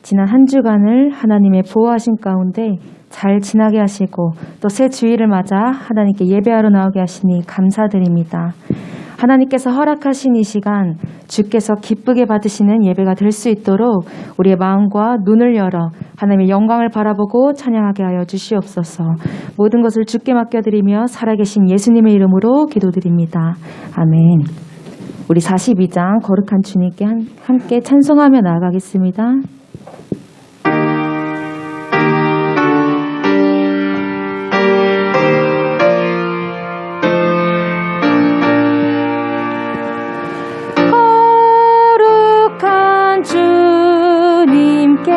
지난 한 주간을 하나님의 보호하신 가운데 잘 지나게 하시고 또 새 주일을 맞아 하나님께 예배하러 나오게 하시니 감사드립니다. 하나님께서 허락하신 이 시간 주께서 기쁘게 받으시는 예배가 될 수 있도록 우리의 마음과 눈을 열어 하나님의 영광을 바라보고 찬양하게 하여 주시옵소서. 모든 것을 주께 맡겨드리며 살아계신 예수님의 이름으로 기도드립니다. 아멘. 우리 42장 거룩한 주님께 함께 찬송하며 나아가겠습니다. 거룩한 주님께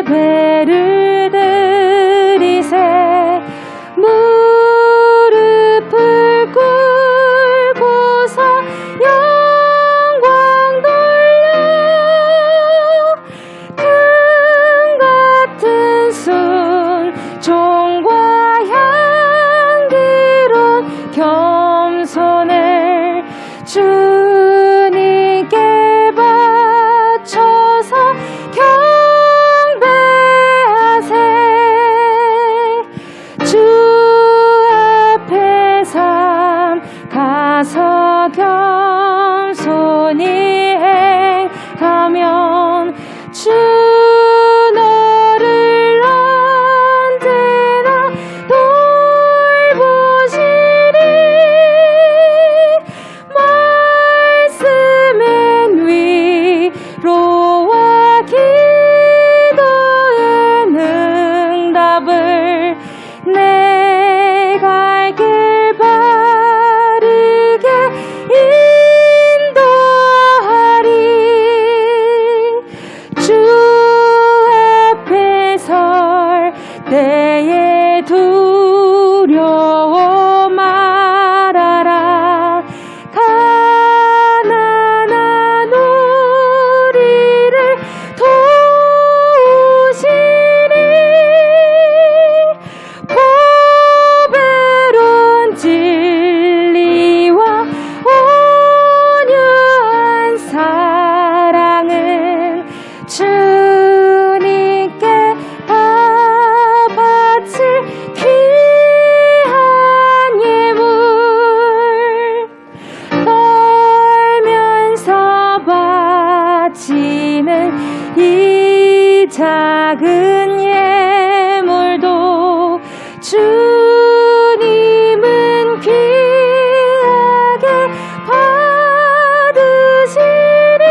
예배를 드리세. 무릎을 꿇고서 영광 돌려 금 같은 순종과 향기로운 겸손을 주님께 바쳐서 경배하세. 주 앞에 삼 가서 겸손히 행하면 주 너를 언제나 돌보시리. 말씀엔 위로와 기도엔 응답을 내 갈 길 바르게 인도하리. 주 앞에 설 때에 두려워 말아라. 가난한 우리를 도우시리. 보배로운 진리와 온유한 사랑은 주님께 다 바칠 귀한 예물. 떨면서 바치는 이 작은 예물도 주님은 귀하게 받으시리.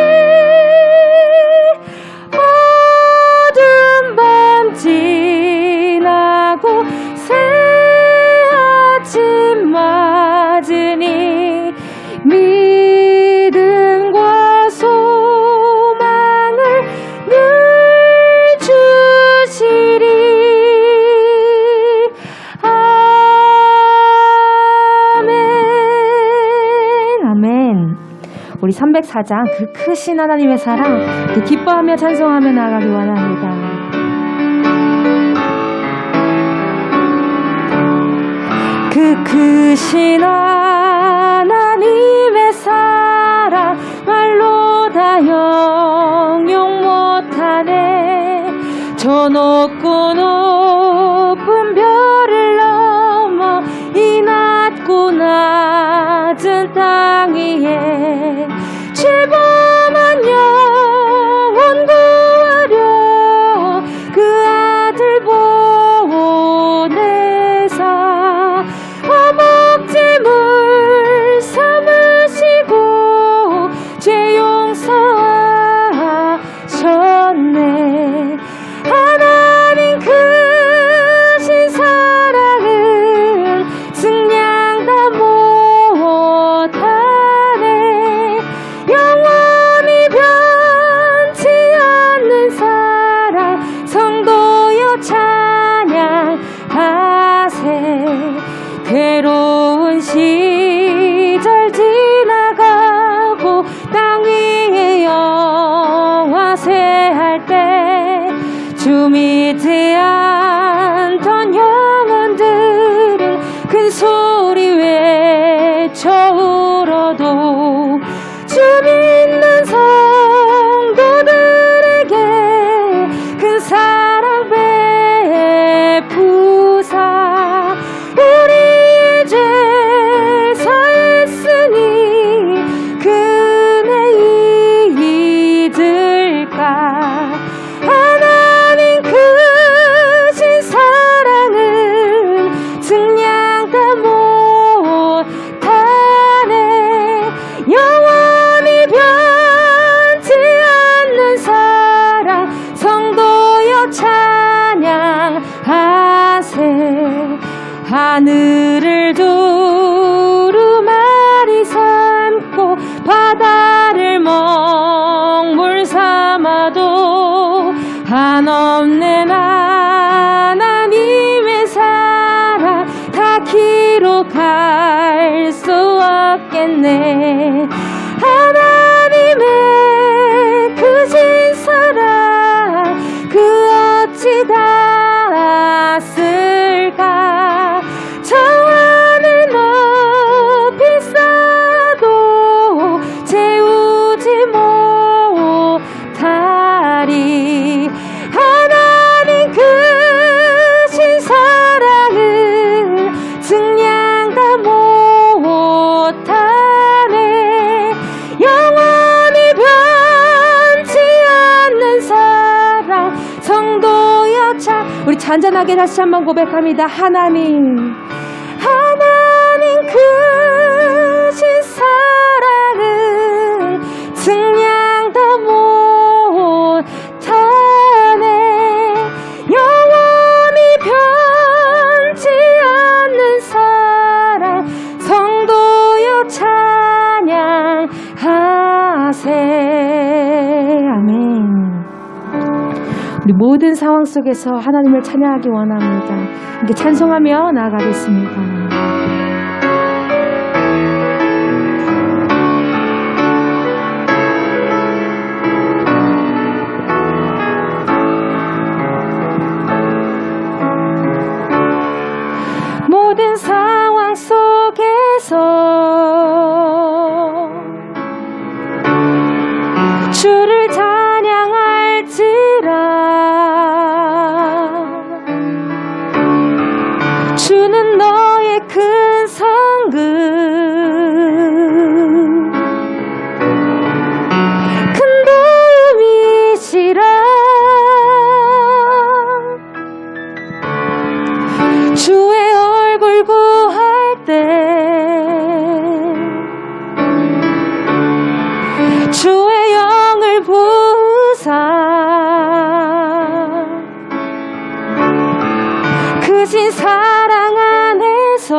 어두운 밤 지나고 새 아침 맞으니 믿음과 소망을 늘 주시리. 아멘. 아멘. 우리 304장 그 크신 하나님의 사랑 기뻐하며 찬송하며 나아가기 원합니다. 그 크신 하나님의 사랑 말로 다 형용 못하네. 저 높고 높은 별을 넘어 이 낮고 낮은 땅 위에 죄범한 영혼 구하려 그 아들 보내사 허벅지물 삼으시고 죄 용서하셨네. 하나님 크신 사랑은 승량 다 못하네. 영원히 변치 않는 사랑 성도여 찬양하세. 괴로운 시절 지나가고 땅 위에 영화세할 때 주 믿지 않던 영혼들은 큰 소리 외쳐 울어도 주 믿는 성도들 하늘을 두루마리 삼고 바다를 먹물 삼아도 한없는 하나님의 사랑 다 기록할 수 없겠네. 하나님의 크신 사랑 그 어찌 닿았을까. 저 하늘 높이 쌓아도 채우지 못하리. 하나님 크신 사랑을 증량 다 못하네. 영원히 변치 않는 사랑 성도여 참. 우리 잔잔하게 다시 한번 고백합니다. 하나님 크신 사랑을 증량 다 못하네. 영원히 변치 않는 사랑 성도여 찬양하세. 아멘. 우리 모든 상황 속에서 하나님을 찬양하기 원합니다. 이렇게 찬송하며 나아가겠습니다. 모든 상황 속에서 주를 찬양할지라. 주는 너의 큰 성금, 큰 도움이시라. 주의 얼굴 구할 때 주의 영을 부으사 크신 사랑 안에서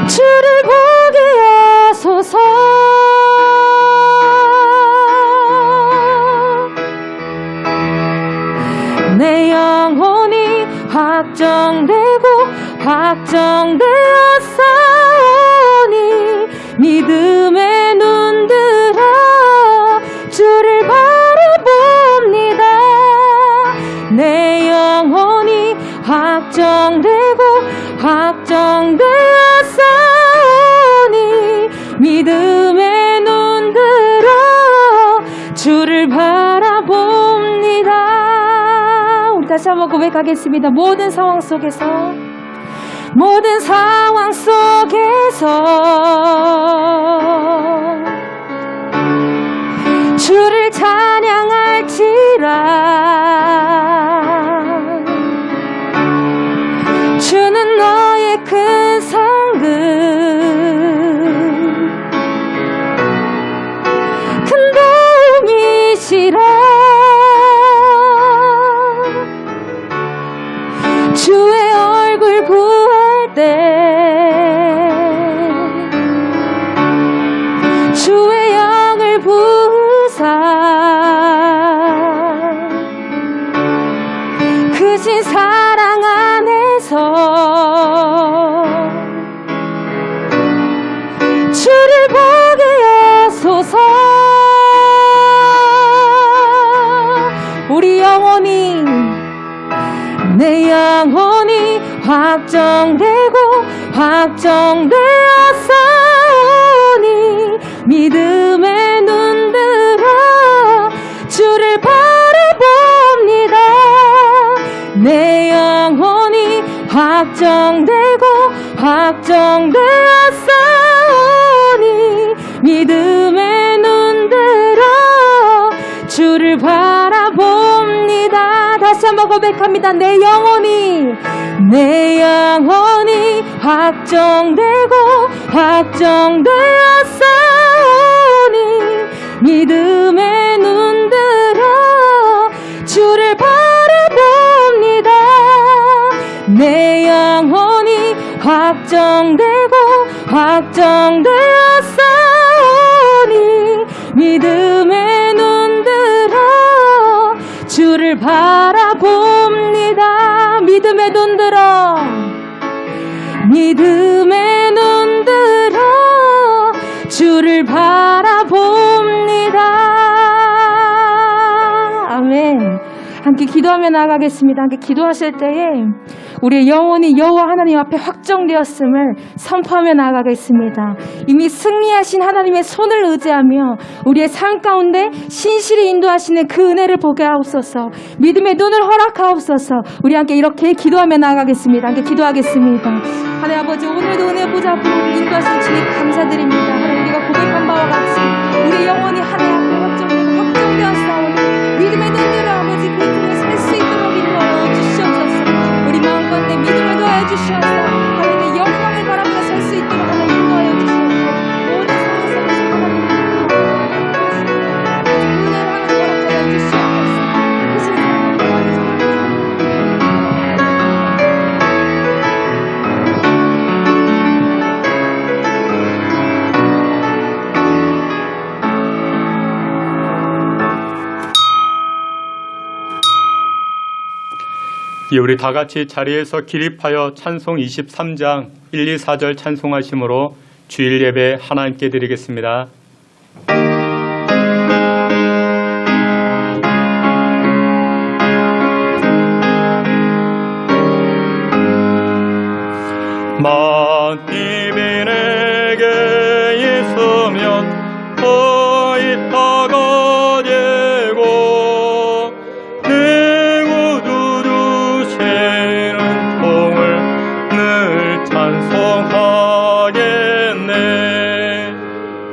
주를 보게 하소서. 내 영혼이 확정되고 확정되었사오니 믿음의 눈 들어 주를 바라봅니다. 내 영혼이 확정되고 확정되었사오니 믿음의 눈 들어 주를 바라봅니다. 다시 한번 고백하겠습니다. 모든 상황 속에서 주를 찬양할지라. 주는 너의 큰 상급, 큰 도움이시라. 주의 얼굴 구할 때 주의 영을 부으사 크신 사랑 안에서 주를 보게 하소서. 우리 영혼이 내 영혼이 확정되고 확정되었사오니 믿음의 눈 들어 주를 바라봅니다. 내 영혼이 확정되고 확정되었사오니 믿음의 눈 들어 주를 바라봅니다. 다시 한번 고백합니다. 내 영혼이 확정되고 확정되었사오니 믿음의 눈 들어 주를 바라봅니다. 내 영혼이 확정되고 확정되었사오니 믿음의 눈 들어 주를 바라봅니다. 믿음의 눈 들어 믿음의 눈 들어 주를 바라봅니다. 아멘. 함께 기도하며 나아가겠습니다. 함께 기도하실 때에 우리의 영혼이 여호와 하나님 앞에 확정되었음을 선포하며 나아가겠습니다. 이미 승리하신 하나님의 손을 의지하며 우리의 삶 가운데 신실히 인도하시는 그 은혜를 보게 하옵소서. 믿음의 눈을 허락하옵소서. 우리 함께 이렇게 기도하며 나아가겠습니다. 함께 기도하겠습니다. 하나님 아버지, 오늘도 은혜 보좌 인도하신 주님 감사드립니다. 하나님, 우리가 고백한 바와 같이 우리 영혼이 하나님 앞에 확정되었사오니 믿음의 눈으로 아버지 그 길을 살 수 있도록 인도하여 주시옵소서. 우리 마음 가운데 믿음을 더해 주시옵소서. 하나님의 영광을 바라보며 살 수 있도록 하나님 인도하여 주시옵소서. 모든 상황에서 하나님 은혜를 하나님 허락하여 주시옵소서. 크신 사랑을 도와주시옵소서. 우리 다 같이 자리에서 기립하여 찬송 23장 1, 2, 4절 찬송하심으로 주일 예배 하나님께 드리겠습니다. 만님이 내게 있으면 더 있다가 되고 내 구주 주시는 종을 늘 찬송하겠네.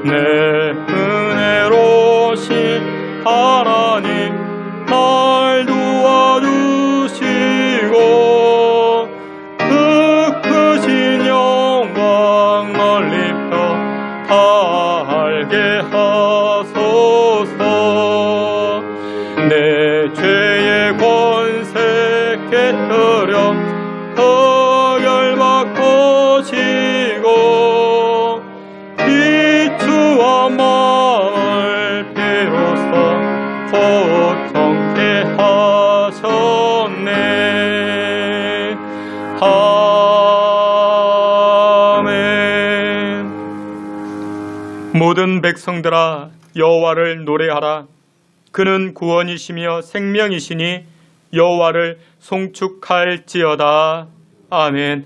내 은혜로신 하나님 날 도와주시고 그 크신 영광 널리 펴 알게 하소서. 내 죄의 권세 깨뜨려 흑열막하시고 비추와 마을 비로소 고통케 하셨네. 아멘. 모든 백성들아 여호와를 노래하라. 그는 구원이시며 생명이시니 여호와를 송축할지어다. 아멘.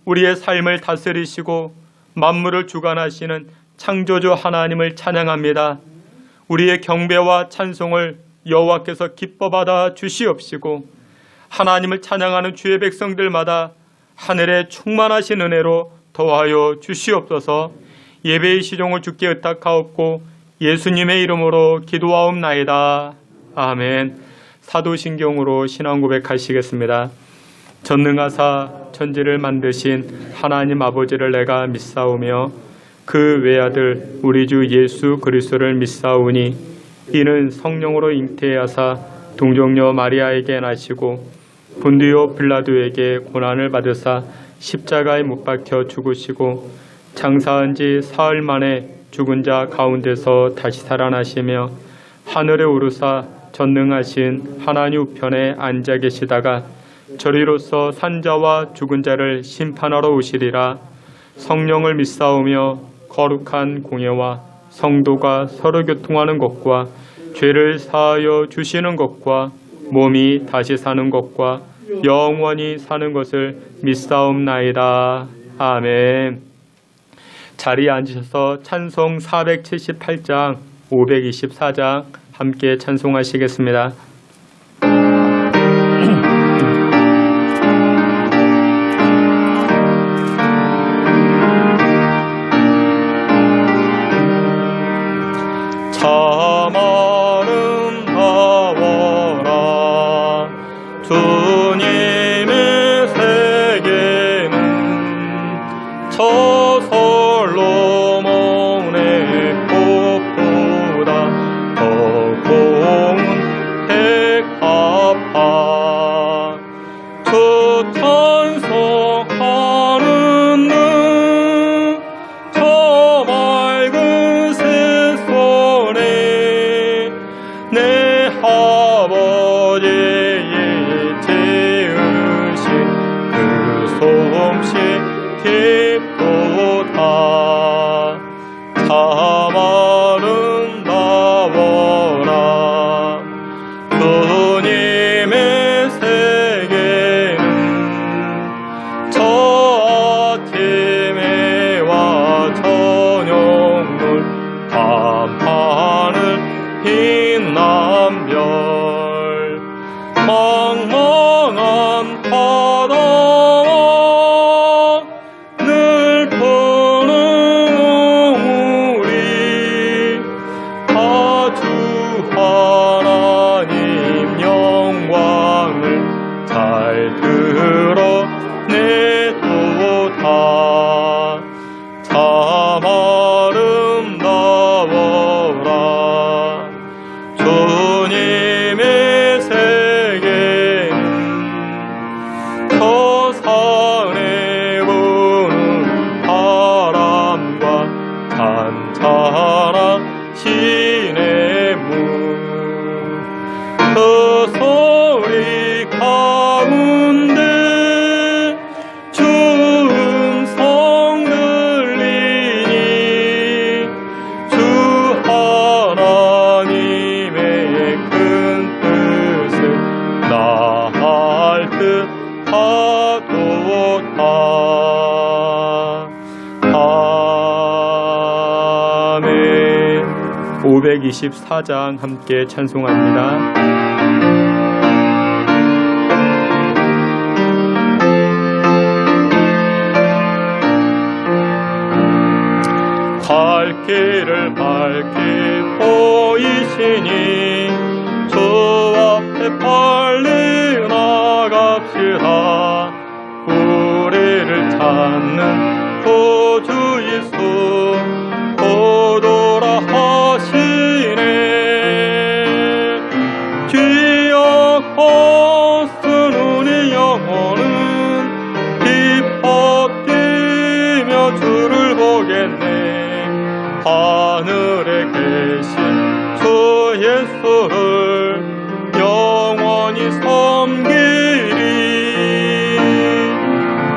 우리의 삶을 다스리시고 만물을 주관하시는 창조주 하나님을 찬양합니다. 우리의 경배와 찬송을 여호와께서 기뻐 받아 주시옵시고 하나님을 찬양하는 주의 백성들마다 하늘의 충만하신 은혜로 더하여 주시옵소서. 예배의 시종을 주께 의탁하옵고 예수님의 이름으로 기도하옵나이다. 아멘. 사도신경으로 신앙 고백하시겠습니다. 전능하사 천지를 만드신 하나님 아버지를 내가 믿사오며 그 외아들 우리 주 예수 그리스도를 믿사오니 이는 성령으로 잉태하사 동정녀 마리아에게 나시고 본디오 빌라도에게 고난을 받으사 십자가에 못 박혀 죽으시고 장사한 지 사흘 만에 죽은 자 가운데서 다시 살아나시며 하늘에 오르사 전능하신 하나님 우편에 앉아 계시다가 저리로서 산자와 죽은 자를 심판하러 오시리라. 성령을 믿사오며 거룩한 공예와 성도가 서로 교통하는 것과 죄를 사하여 주시는 것과 몸이 다시 사는 것과 영원히 사는 것을 믿사옵나이다. 아멘. 자리에 앉으셔서 찬송 478장 524장 함께 찬송하시겠습니다. 참 아름다워라 주님의 세계는 저 솔로몬의 꽃보다 더 고운 백합화 주 천사 깊도다. 참 아름다워라. 주님의 세계는 저 아침해와 저녁물 밤하늘 빛난 별茫茫한 바다와 늘 푸는 우리 아주 하나님 영광을 잘 드러내도다. 참 아름다워라. 주님의 세계는 저 산에 부는 바람과 잔잔한 시냇물 그 소리 가운데 주 음성 들리니 주 하나님의 큰 뜻을 나할 듯 하도다. 아멘. 524장 함께 찬송합니다. 갈 길을 밝히 보이시니 주 앞에 빨리 나갑시다. 우리를 찾는 구주 예수 오도라 하시네. 귀엽고 쓴 우리 영혼은 기뻐 뛰며 주를 보겠네. 하늘에 계신 주 예수를 영원히 섬기리.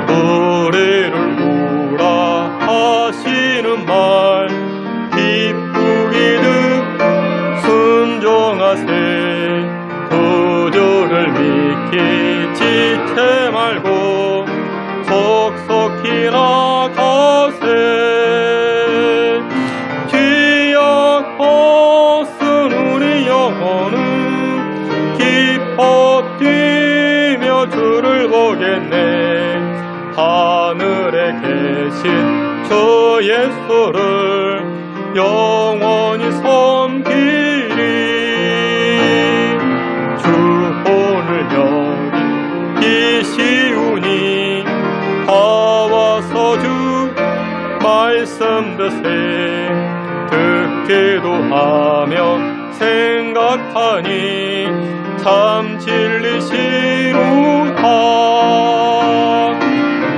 우리를 오라 하시는 말 기쁘게 듣고 순종하세. 구주를 믿기 지체 말고 속속히 나가세. 기뻐 뛰며 주를 보겠네. 하늘에 계신 주 예수를 영원히 섬기리. 주 오늘 여기 계시우니 다 와서 주 말씀 드세. 듣기도 하며 생각하니 참 진리시로다.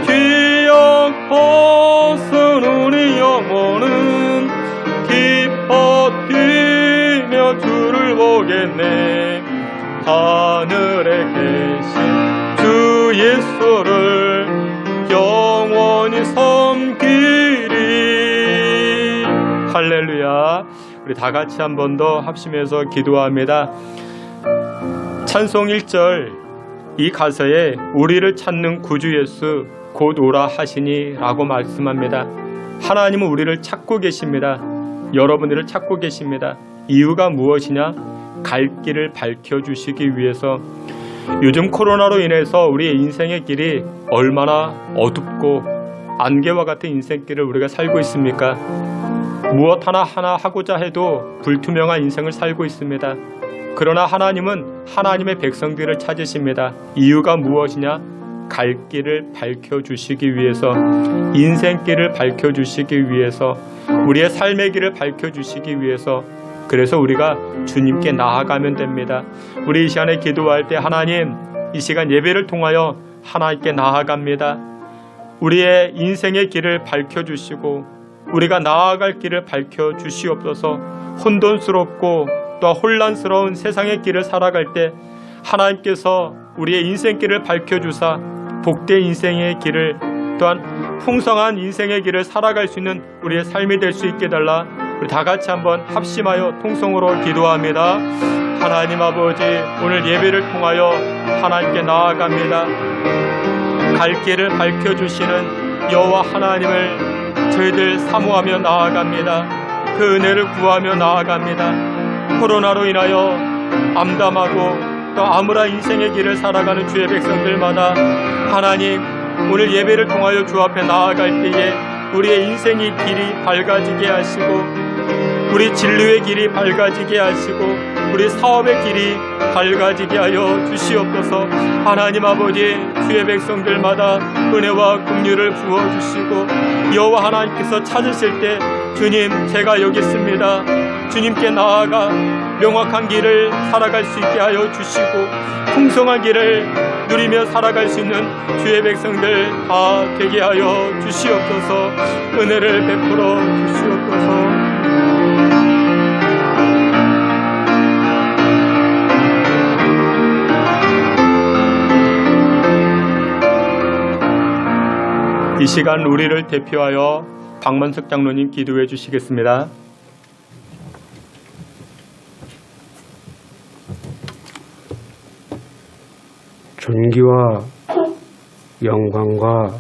귀엽고 쓴 우리 영혼은 기뻐 뛰며 주를 보겠네. 하늘에 계신 주 예수를 영원히 섬기리. 할렐루야. 우리 다 같이 한 번 더 합심해서 기도합니다. 찬송 1절 이 가사에 우리를 찾는 구주 예수 곧 오라 하시니 라고 말씀합니다. 하나님은 우리를 찾고 계십니다. 여러분들을 찾고 계십니다. 이유가 무엇이냐? 갈 길을 밝혀주시기 위해서. 요즘 코로나로 인해서 우리의 인생의 길이 얼마나 어둡고 안개와 같은 인생길을 우리가 살고 있습니까? 무엇 하나 하고자 해도 불투명한 인생을 살고 있습니다. 그러나 하나님은 하나님의 백성들을 찾으십니다. 이유가 무엇이냐? 갈 길을 밝혀주시기 위해서, 인생길을 밝혀주시기 위해서, 우리의 삶의 길을 밝혀주시기 위해서. 그래서 우리가 주님께 나아가면 됩니다. 우리 이 시간에 기도할 때 하나님, 이 시간 예배를 통하여 하나님께 나아갑니다. 우리의 인생의 길을 밝혀주시고 우리가 나아갈 길을 밝혀주시옵소서. 혼돈스럽고 또 혼란스러운 세상의 길을 살아갈 때 하나님께서 우리의 인생길을 밝혀주사 복된 인생의 길을 또한 풍성한 인생의 길을 살아갈 수 있는 우리의 삶이 될 수 있게 해달라. 우리 다 같이 한번 합심하여 통성으로 기도합니다. 하나님 아버지, 오늘 예배를 통하여 하나님께 나아갑니다. 갈 길을 밝혀주시는 여호와 하나님을 저희들 사모하며 나아갑니다. 그 은혜를 구하며 나아갑니다. 코로나로 인하여 암담하고 또 암울한 인생의 길을 살아가는 주의 백성들마다 하나님, 오늘 예배를 통하여 주 앞에 나아갈 때에 우리의 인생의 길이 밝아지게 하시고, 우리 진로의 길이 밝아지게 하시고, 우리 사업의 길이 밝아지게 하여 주시옵소서. 하나님 아버지, 주의 백성들마다 은혜와 긍휼을 부어주시고, 여호와 하나님께서 찾으실 때 주님, 제가 여기 있습니다. 주님께 나아가 명확한 길을 살아갈 수 있게 하여 주시고, 풍성한 길을 누리며 살아갈 수 있는 주의 백성들 다 되게 하여 주시옵소서. 은혜를 베풀어 주시옵소서. 이 시간 우리를 대표하여 박만석 장로님 기도해 주시겠습니다. 존귀와 영광과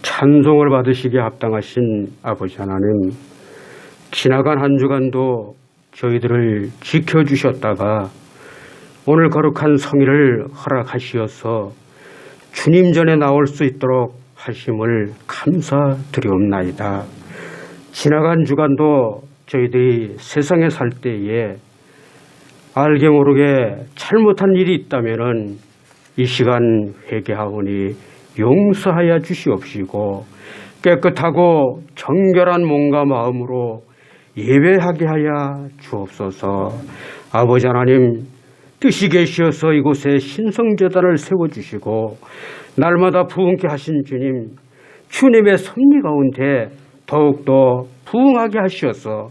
찬송을 받으시기에 합당하신 아버지 하나님, 지나간 한 주간도 저희들을 지켜주셨다가 오늘 거룩한 성일을 허락하시어서 주님 전에 나올 수 있도록 하심을 감사드리옵나이다. 지나간 주간도 저희들이 세상에 살 때에 알게 모르게 잘못한 일이 있다면은 이 시간 회개하오니 용서하여 주시옵시고, 깨끗하고 정결한 몸과 마음으로 예배하게 하여 주옵소서. 아버지 하나님, 뜻이 계시어서 이곳에 신성제단을 세워주시고 날마다 부흥케 하신 주님, 주님의 섭리 가운데 더욱더 부흥하게 하시어서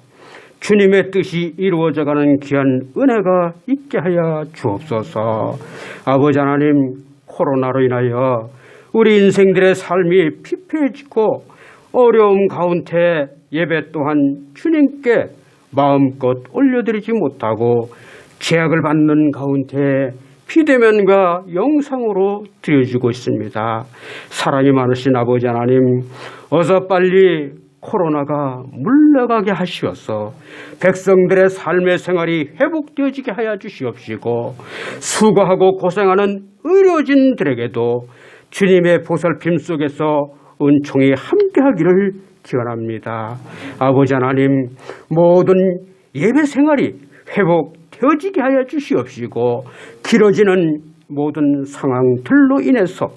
주님의 뜻이 이루어져가는 귀한 은혜가 있게 하여 주옵소서. 아버지 하나님, 코로나로 인하여 우리 인생들의 삶이 피폐해지고 어려움 가운데 예배 또한 주님께 마음껏 올려드리지 못하고 제약을 받는 가운데 비대면과 영상으로 드려지고 있습니다. 사랑이 많으신 아버지 하나님, 어서 빨리 코로나가 물러가게 하시어서 백성들의 삶의 생활이 회복되어지게 하여 주시옵시고, 수고하고 고생하는 의료진들에게도 주님의 보살핌 속에서 은총이 함께하기를 기원합니다. 아버지 하나님, 모든 예배 생활이 회복되어지게 하여 주시옵시고, 길어지는 모든 상황들로 인해서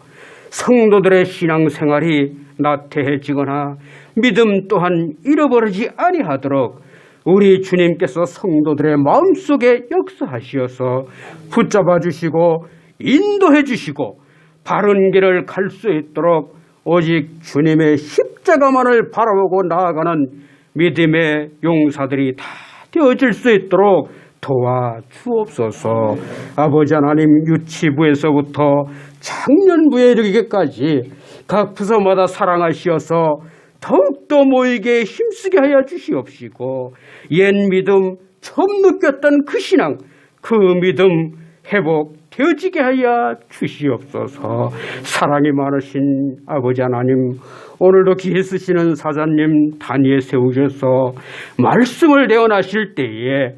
성도들의 신앙생활이 나태해지거나 믿음 또한 잃어버리지 아니하도록 우리 주님께서 성도들의 마음속에 역사하시어서 붙잡아 주시고 인도해 주시고 바른 길을 갈 수 있도록 오직 주님의 십자가만을 바라보고 나아가는 믿음의 용사들이 다 되어질 수 있도록 도와주옵소서. 아버지 하나님, 유치부에서부터 청년부에 이르기까지 각 부서마다 사랑하시어서 더욱더 모이게 힘쓰게 하여 주시옵시고, 옛 믿음, 처음 느꼈던 그 신앙, 그 믿음 회복되어지게 하여 주시옵소서. 사랑이 많으신 아버지 하나님, 오늘도 기회 쓰시는 사자님 단위에 세우셔서 말씀을 내어나실 때에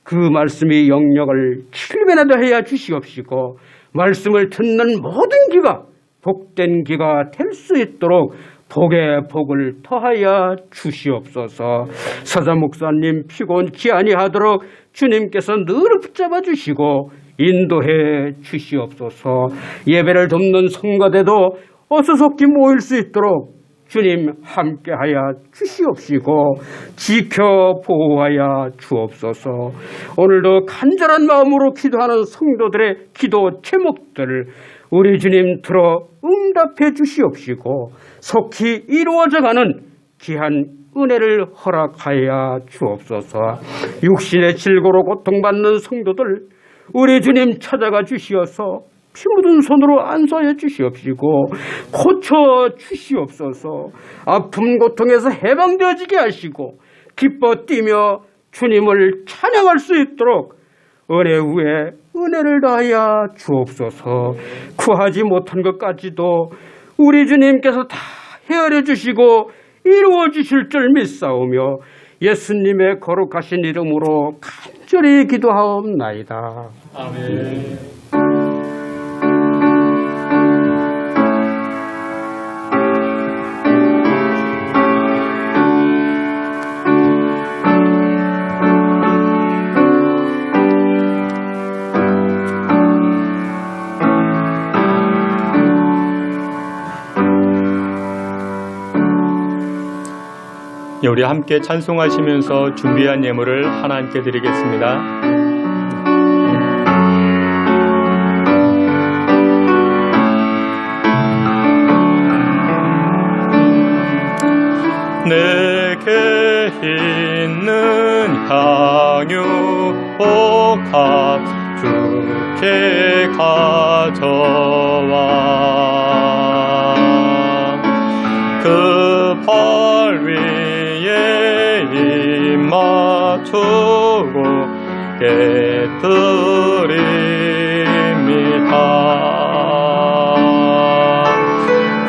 그 말씀이 영역을 7배나 더해야 주시옵시고, 말씀을 듣는 모든 귀가 복된 귀가 될 수 있도록 복의 복을 더하여 주시옵소서. 사자 목사님 피곤치 아니하도록 주님께서 늘 붙잡아 주시고 인도해 주시옵소서. 예배를 돕는 성가대도 어수속히 모일 수 있도록 주님 함께하여 주시옵시고 지켜 보호하여 주옵소서. 오늘도 간절한 마음으로 기도하는 성도들의 기도 제목들을 우리 주님 들어 응답해 주시옵시고 속히 이루어져가는 귀한 은혜를 허락하여 주옵소서. 육신의 질고로 고통받는 성도들 우리 주님 찾아가 주시어서 피 묻은 손으로 안수하여 주시옵시고 고쳐 주시옵소서. 아픔 고통에서 해방되어지게 하시고 기뻐 뛰며 주님을 찬양할 수 있도록 은혜 위에 은혜를 더하여 주옵소서. 구하지 못한 것까지도 우리 주님께서 다 헤아려 주시고 이루어 주실 줄 믿사오며 예수님의 거룩하신 이름으로 간절히 기도하옵나이다. 아멘. 우리 함께 찬송하시면서 준비한 예물을 하나님께 드리겠습니다. 내게 있는 향유 복합 주께 가져와 그 발 위에 입 맞추고 깨뜨립니다.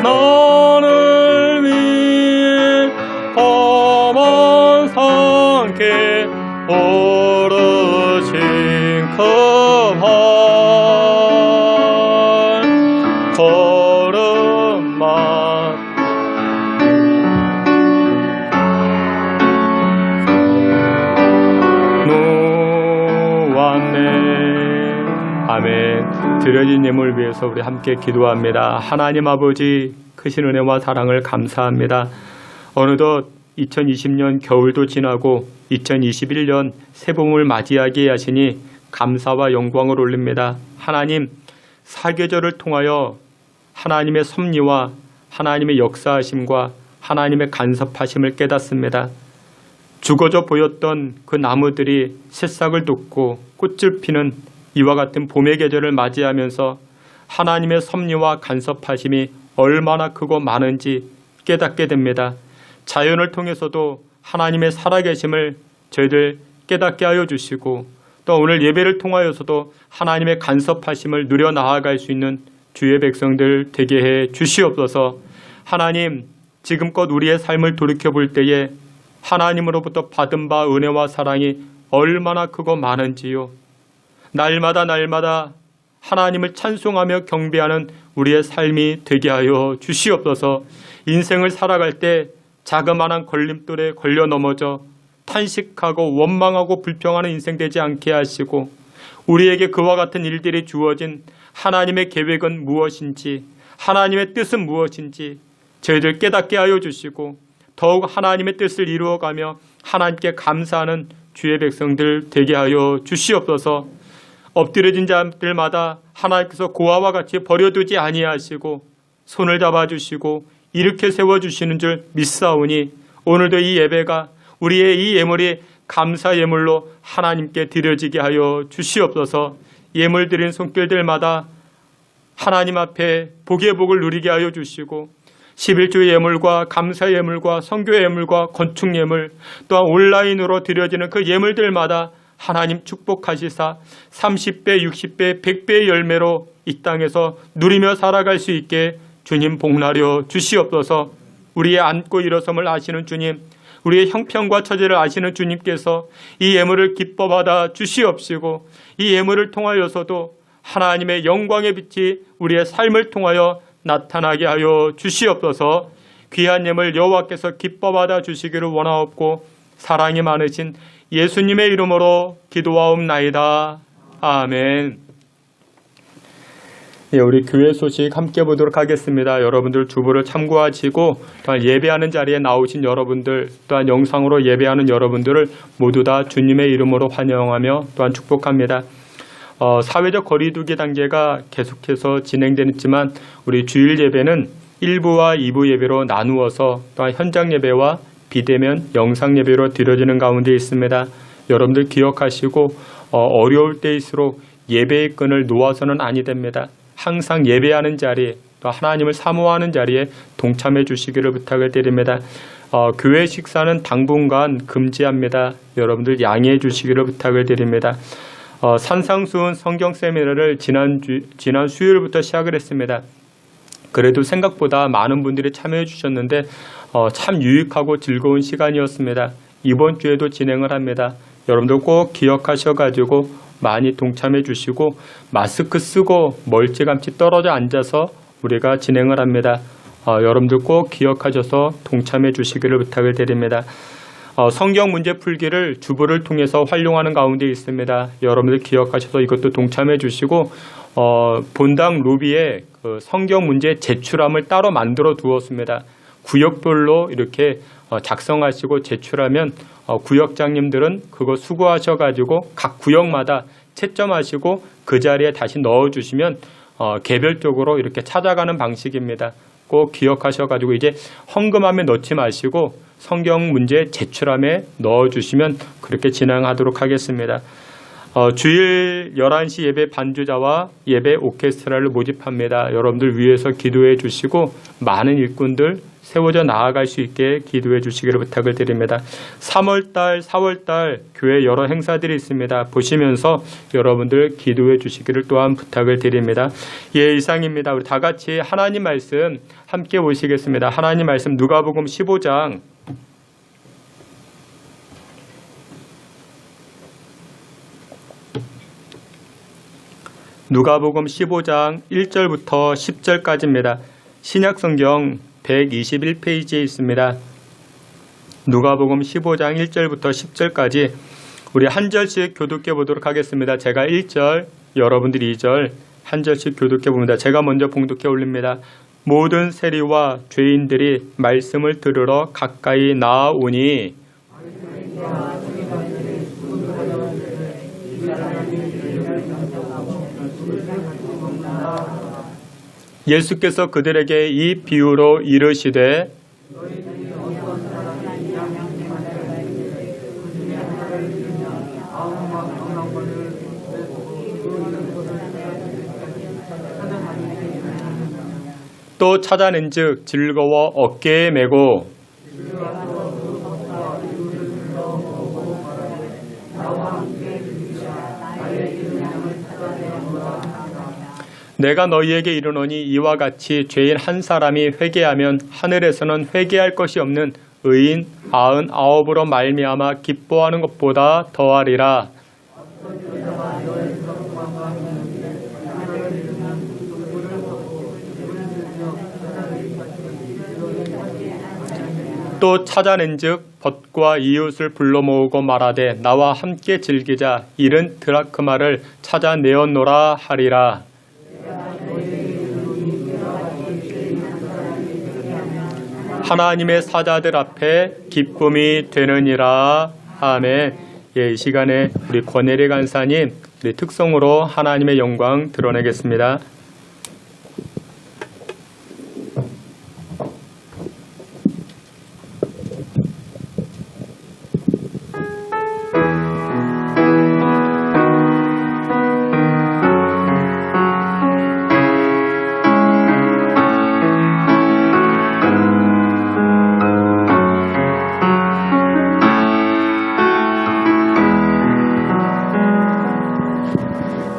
너를 위해 험한 산길 오르신 그 발 걸음만 아멘. 드려진 예물 위해서 우리 함께 기도합니다. 하나님 아버지 크신 은혜와 사랑을 감사합니다. 어느덧 2020년 겨울도 지나고 2021년 새봄을 맞이하게 하시니 감사와 영광을 올립니다. 하나님 사계절을 통하여 하나님의 섭리와 하나님의 역사하심과 하나님의 간섭하심을 깨닫습니다. 죽어져 보였던 그 나무들이 새싹을 돋고 꽃을 피는 이와 같은 봄의 계절을 맞이하면서 하나님의 섭리와 간섭하심이 얼마나 크고 많은지 깨닫게 됩니다. 자연을 통해서도 하나님의 살아계심을 저희들 깨닫게 하여 주시고 또 오늘 예배를 통하여서도 하나님의 간섭하심을 누려 나아갈 수 있는 주의 백성들 되게 해 주시옵소서. 하나님 지금껏 우리의 삶을 돌이켜볼 때에 하나님으로부터 받은 바 은혜와 사랑이 얼마나 크고 많은지요. 날마다 하나님을 찬송하며 경배하는 우리의 삶이 되게 하여 주시옵소서. 인생을 살아갈 때 자그마한 걸림돌에 걸려 넘어져 탄식하고 원망하고 불평하는 인생 되지 않게 하시고 우리에게 그와 같은 일들이 주어진 하나님의 계획은 무엇인지 하나님의 뜻은 무엇인지 저희들 깨닫게 하여 주시고 더욱 하나님의 뜻을 이루어가며 하나님께 감사하는 주의 백성들 되게 하여 주시옵소서. 엎드려진 자들마다 하나님께서 고아와 같이 버려두지 아니하시고 손을 잡아주시고 일으켜 세워주시는 줄 믿사오니 오늘도 이 예배가 우리의 이 예물이 감사 예물로 하나님께 드려지게 하여 주시옵소서. 예물 드린 손길들마다 하나님 앞에 복의 복을 누리게 하여 주시고 11주 예물과 감사 예물과 선교 예물과 건축 예물 또한 온라인으로 드려지는 그 예물들마다 하나님 축복하시사 30배, 60배, 100배의 열매로 이 땅에서 누리며 살아갈 수 있게 주님 복나려 주시옵소서. 우리의 앉고 일어섬을 아시는 주님, 우리의 형편과 처지를 아시는 주님께서 이 예물을 기뻐 받아 주시옵시고 이 예물을 통하여서도 하나님의 영광의 빛이 우리의 삶을 통하여 나타나게 하여 주시옵소서. 귀한 예물 여호와께서 기뻐 받아 주시기를 원하옵고 사랑이 많으신 예수님의 이름으로 기도하옵나이다. 아멘. 예, 우리 교회 소식 함께 보도록 하겠습니다. 여러분들 주보를 참고하시고 또한 예배하는 자리에 나오신 여러분들 또한 영상으로 예배하는 여러분들을 모두 다 주님의 이름으로 환영하며 또한 축복합니다. 사회적 거리두기 단계가 계속해서 진행되지만 우리 주일 예배는 1부와 2부 예배로 나누어서 또한 현장 예배와 비대면 영상 예배로 드려지는 가운데 있습니다. 여러분들 기억하시고 어려울 때일수록 예배의 끈을 놓아서는 아니 됩니다. 항상 예배하는 자리, 또 하나님을 사모하는 자리에 동참해 주시기를 부탁을 드립니다. 교회 식사는 당분간 금지합니다. 여러분들 양해해 주시기를 부탁을 드립니다. 산상수훈 성경 세미나를 지난 수요일부터 시작을 했습니다. 그래도 생각보다 많은 분들이 참여해 주셨는데 참 유익하고 즐거운 시간이었습니다. 이번 주에도 진행을 합니다. 여러분들 꼭 기억하셔가지고 많이 동참해 주시고 마스크 쓰고 멀찌감치 떨어져 앉아서 우리가 진행을 합니다. 여러분들 꼭 기억하셔서 동참해 주시기를 부탁을 드립니다. 성경 문제 풀기를 주보를 통해서 활용하는 가운데 있습니다. 여러분들 기억하셔서 이것도 동참해 주시고 본당 로비에 그 성경 문제 제출함을 따로 만들어 두었습니다. 구역별로 이렇게 작성하시고 제출하면 구역장님들은 그거 수고하셔가지고 각 구역마다 채점하시고 그 자리에 다시 넣어주시면 개별적으로 이렇게 찾아가는 방식입니다. 꼭 기억하셔가지고 이제 헌금함에 넣지 마시고 성경 문제 제출함에 넣어주시면 그렇게 진행하도록 하겠습니다. 주일 11시 예배 반주자와 예배 오케스트라를 모집합니다. 여러분들 위해서 기도해 주시고 많은 일꾼들 세워져 나아갈 수 있게 기도해 주시기를 부탁을 드립니다. 3월달, 4월달 교회 여러 행사들이 있습니다. 보시면서 여러분들 기도해 주시기를 또한 부탁을 드립니다. 예, 이상입니다. 우리 다 같이 하나님 말씀 함께 보시겠습니다. 하나님 말씀 누가복음 15장 누가복음 15장 1절부터 10절까지입니다. 신약성경 121페이지에 있습니다. 누가복음 15장 1절부터 10절까지 우리 한 절씩 교독해 보도록 하겠습니다. 제가 1절, 여러분들이 2절 한 절씩 교독해 봅니다. 제가 먼저 봉독해 올립니다. 모든 세리와 죄인들이 말씀을 들으러 가까이 나아오니 예수께서 그들에게 이 비유로 이르시되 또 찾아낸즉 즐거워 어깨에 메고 내가 너희에게 이르노니 이와 같이 죄인 한 사람이 회개하면 하늘에서는 회개할 것이 없는 의인 99으로 말미암아 기뻐하는 것보다 더하리라. 또 찾아낸즉 벗과 이웃을 불러 모으고 말하되 나와 함께 즐기자 70드라크마를 찾아내었노라 하리라. 하나님의 사자들 앞에 기쁨이 되느니라. 아멘. 예, 이 시간에 우리 권혜리 간사님 우리 특성으로 하나님의 영광 드러내겠습니다.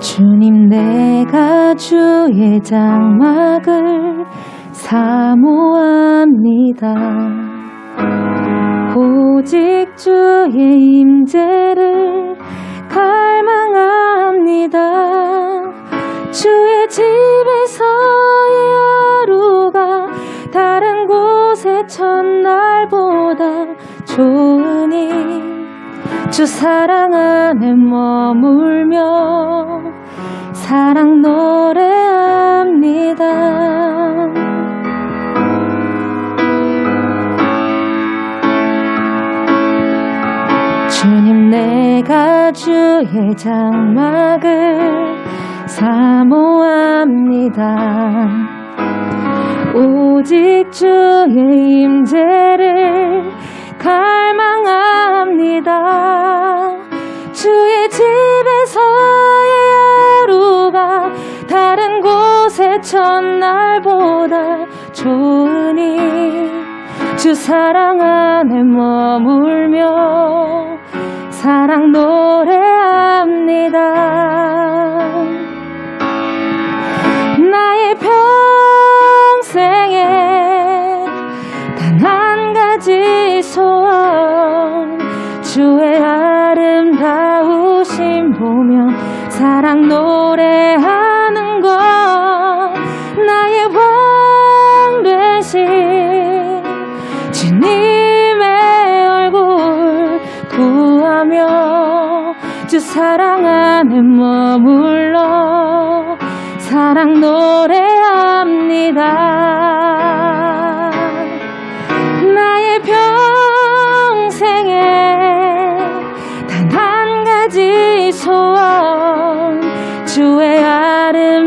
주님 내가 주의 장막을 사모합니다. 오직 주의 임재를 갈망합니다. 주의 집에서의 하루가 다른 곳의 첫날보다 좋으니 주 사랑 안에 머물며 사랑 노래합니다. 주님 내가 주의 장막을 사모합니다. 오직 주의 임재를 갈망합니다. 주의 집에서의 하루가 다른 곳 새 첫날보다 좋으니 주 사랑 안에 머물며 사랑 노래합니다. 나의 평생에 단 한 가지 소원, 주의 아름다우심 보며 사랑 노래하는 것, 나의 왕 되신 주님의 얼굴 구하며 주 사랑 안에 머물러 사랑 노래합니다. 나의 평생에 단 한 가지 소원, 주의 아름다우심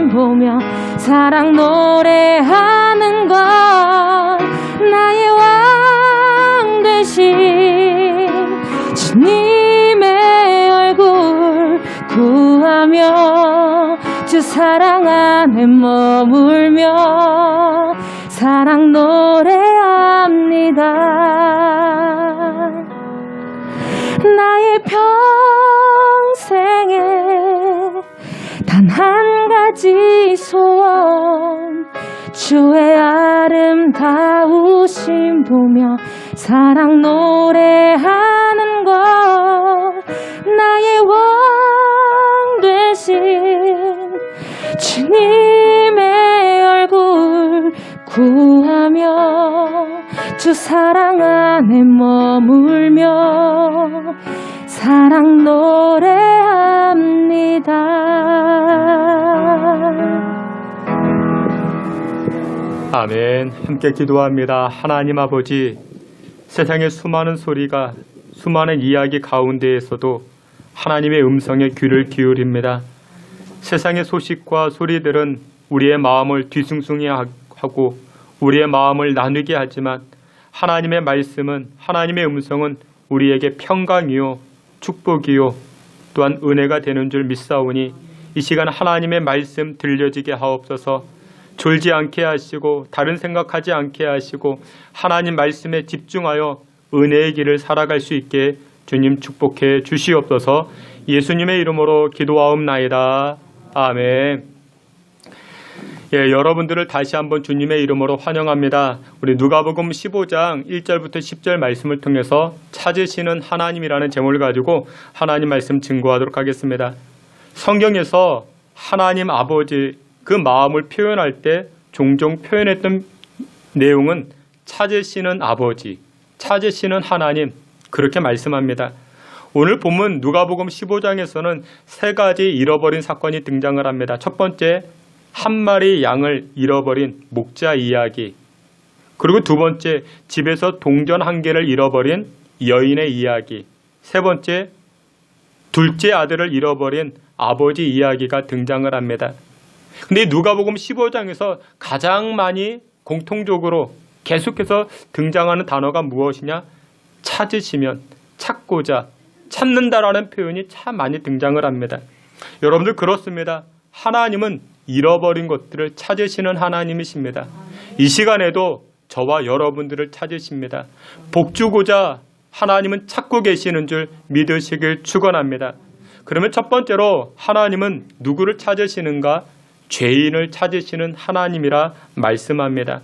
보며 사랑 노래하는 것, 나의 왕 되신 주님의 얼굴 구하며 주 사랑 안에 머물며 사랑 노래합니다. 나의 평생에 단 한 가지 소원, 주의 아름다우심 보며 사랑 노래하는 것, 나의 왕 되신 주님의 얼굴 구하며 주 사랑 안에 머물며 사랑 노래합니다. 아멘. 함께 기도합니다. 하나님 아버지, 세상의 수많은 소리가, 수많은 이야기 가운데에서도 하나님의 음성에 귀를 기울입니다. 세상의 소식과 소리들은 우리의 마음을 뒤숭숭해 하고 우리의 마음을 나누게 하지만 하나님의 말씀은, 하나님의 음성은 우리에게 평강이요 축복이요 또한 은혜가 되는 줄 믿사오니 이 시간 하나님의 말씀 들려지게 하옵소서. 졸지 않게 하시고 다른 생각하지 않게 하시고 하나님 말씀에 집중하여 은혜의 길을 살아갈 수 있게 주님 축복해 주시옵소서. 예수님의 이름으로 기도하옵나이다. 아멘. 예, 여러분들을 다시 한번 주님의 이름으로 환영합니다. 우리 누가복음 15장 1절부터 10절 말씀을 통해서 찾으시는 하나님이라는 제목을 가지고 하나님 말씀 증거하도록 하겠습니다. 성경에서 하나님 아버지 그 마음을 표현할 때 종종 표현했던 내용은 찾으시는 아버지, 찾으시는 하나님, 그렇게 말씀합니다. 오늘 본문 누가복음 15장에서는 세 가지 잃어버린 사건이 등장을 합니다. 첫 번째, 한 마리 양을 잃어버린 목자 이야기. 그리고 두 번째, 집에서 동전 한 개를 잃어버린 여인의 이야기. 세 번째, 둘째 아들을 잃어버린 아버지 이야기가 등장을 합니다. 근데 누가복음 15장에서 가장 많이 공통적으로 계속해서 등장하는 단어가 무엇이냐? 찾으시면, 찾고자, 찾는다라는 표현이 참 많이 등장을 합니다. 여러분들 그렇습니다. 하나님은 잃어버린 것들을 찾으시는 하나님이십니다. 이 시간에도 저와 여러분들을 찾으십니다. 복주고자 하나님은 찾고 계시는 줄 믿으시길 축원합니다. 그러면 첫 번째로 하나님은 누구를 찾으시는가? 죄인을 찾으시는 하나님이라 말씀합니다.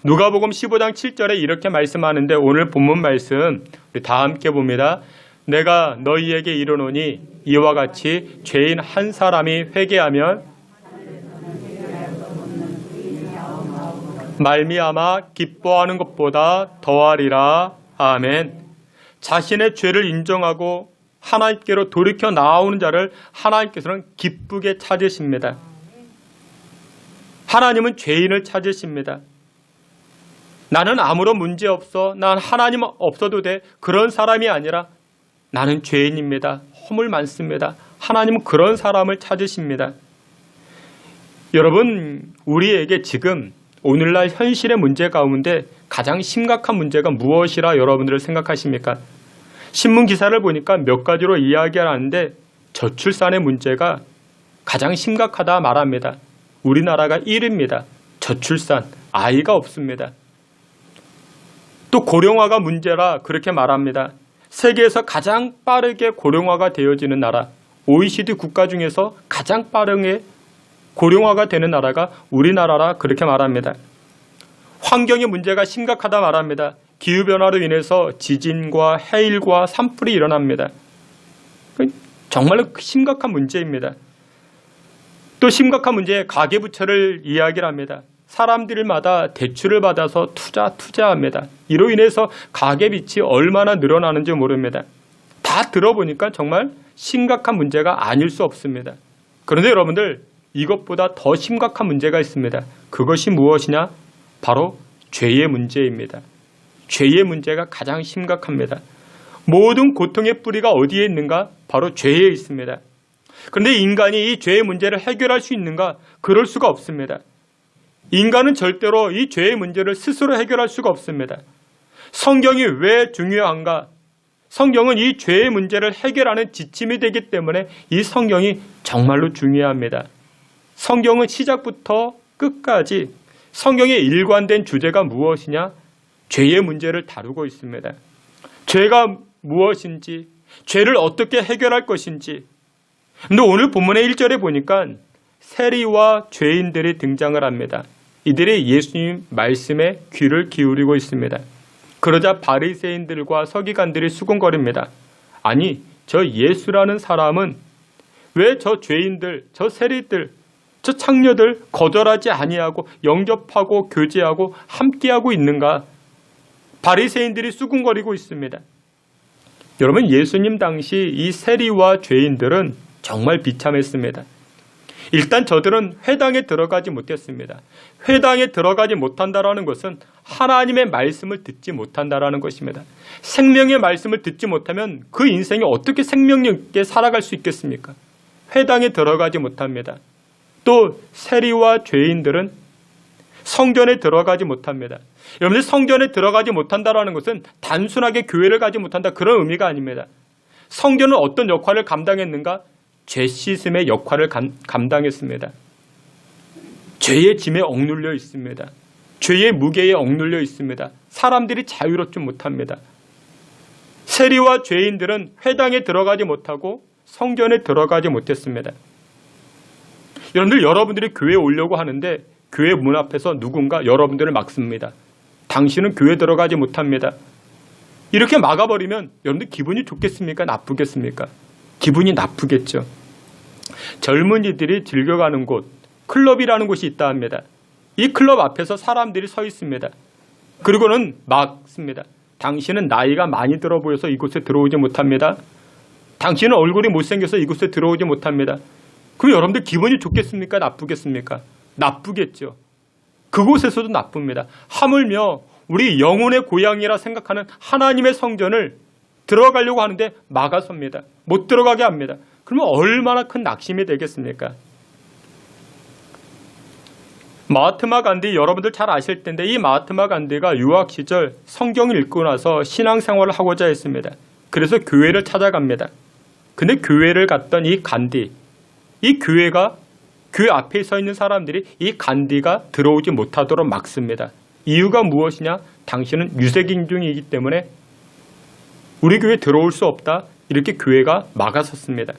누가복음 15장 7절에 이렇게 말씀하는데 오늘 본문 말씀 우리 다 함께 봅니다. 내가 너희에게 이르노니 이와 같이 죄인 한 사람이 회개하면 말미암아 기뻐하는 것보다 더하리라. 아멘. 자신의 죄를 인정하고 하나님께로 돌이켜 나오는 자를 하나님께서는 기쁘게 찾으십니다. 하나님은 죄인을 찾으십니다. 나는 아무런 문제 없어. 난 하나님 없어도 돼. 그런 사람이 아니라 나는 죄인입니다. 허물 많습니다. 하나님은 그런 사람을 찾으십니다. 여러분, 우리에게 지금 오늘날 현실의 문제 가운데 가장 심각한 문제가 무엇이라 여러분들 생각하십니까? 신문 기사를 보니까 몇 가지로 이야기하는데 저출산의 문제가 가장 심각하다 말합니다. 우리나라가 1위입니다. 저출산, 아이가 없습니다. 또 고령화가 문제라 그렇게 말합니다. 세계에서 가장 빠르게 고령화가 되어지는 나라, OECD 국가 중에서 가장 빠르게 고령화가 되는 나라가 우리나라라 그렇게 말합니다. 환경의 문제가 심각하다 말합니다. 기후변화로 인해서 지진과 해일과 산불이 일어납니다. 정말로 심각한 문제입니다. 또 심각한 문제에 가계부채를 이야기를 합니다. 사람들마다 대출을 받아서 투자합니다. 이로 인해서 가계빚이 얼마나 늘어나는지 모릅니다. 다 들어보니까 정말 심각한 문제가 아닐 수 없습니다. 그런데 여러분들, 이것보다 더 심각한 문제가 있습니다. 그것이 무엇이냐? 바로 죄의 문제입니다. 죄의 문제가 가장 심각합니다. 모든 고통의 뿌리가 어디에 있는가? 바로 죄에 있습니다. 그런데 인간이 이 죄의 문제를 해결할 수 있는가? 그럴 수가 없습니다. 인간은 절대로 이 죄의 문제를 스스로 해결할 수가 없습니다. 성경이 왜 중요한가? 성경은 이 죄의 문제를 해결하는 지침이 되기 때문에 이 성경이 정말로 중요합니다. 성경은 시작부터 끝까지 성경의 일관된 주제가 무엇이냐? 죄의 문제를 다루고 있습니다. 죄가 무엇인지, 죄를 어떻게 해결할 것인지. 근데 오늘 본문의 1절에 보니까 세리와 죄인들이 등장을 합니다. 이들이 예수님 말씀에 귀를 기울이고 있습니다. 그러자 바리새인들과 서기관들이 수군거립니다. 아니, 저 예수라는 사람은 왜 저 죄인들, 저 세리들, 저 창녀들 거절하지 아니하고 영접하고 교제하고 함께하고 있는가? 바리새인들이 수군거리고 있습니다. 여러분, 예수님 당시 이 세리와 죄인들은 정말 비참했습니다. 일단 저들은 회당에 들어가지 못했습니다. 회당에 들어가지 못한다라는 것은 하나님의 말씀을 듣지 못한다라는 것입니다. 생명의 말씀을 듣지 못하면 그 인생이 어떻게 생명력 있게 살아갈 수 있겠습니까? 회당에 들어가지 못합니다. 또 세리와 죄인들은 성전에 들어가지 못합니다. 여러분들, 성전에 들어가지 못한다라는 것은 단순하게 교회를 가지 못한다, 그런 의미가 아닙니다. 성전은 어떤 역할을 감당했는가? 죄 씻음의 역할을 감당했습니다. 죄의 짐에 억눌려 있습니다. 죄의 무게에 억눌려 있습니다. 사람들이 자유롭지 못합니다. 세리와 죄인들은 회당에 들어가지 못하고 성전에 들어가지 못했습니다. 여러분들, 여러분들이 교회에 오려고 하는데 교회 문 앞에서 누군가 여러분들을 막습니다. 당신은 교회 들어가지 못합니다. 이렇게 막아버리면 여러분들 기분이 좋겠습니까? 나쁘겠습니까? 기분이 나쁘겠죠. 젊은이들이 즐겨가는 곳, 클럽이라는 곳이 있다 합니다. 이 클럽 앞에서 사람들이 서 있습니다. 그리고는 막습니다. 당신은 나이가 많이 들어 보여서 이곳에 들어오지 못합니다. 당신은 얼굴이 못생겨서 이곳에 들어오지 못합니다. 그럼 여러분들 기분이 좋겠습니까? 나쁘겠습니까? 나쁘겠죠. 그곳에서도 나쁩니다. 하물며 우리 영혼의 고향이라 생각하는 하나님의 성전을 들어가려고 하는데 막아섭니다. 못 들어가게 합니다. 그러면 얼마나 큰 낙심이 되겠습니까? 마하트마 간디, 여러분들 잘 아실 텐데 이 마하트마 간디가 유학 시절 성경을 읽고 나서 신앙생활을 하고자 했습니다. 그래서 교회를 찾아갑니다. 근데 교회를 갔던 이 간디, 이 교회가 교회 앞에 서 있는 사람들이 이 간디가 들어오지 못하도록 막습니다. 이유가 무엇이냐? 당신은 유색인종이기 때문에 우리 교회에 들어올 수 없다. 이렇게 교회가 막아섰습니다.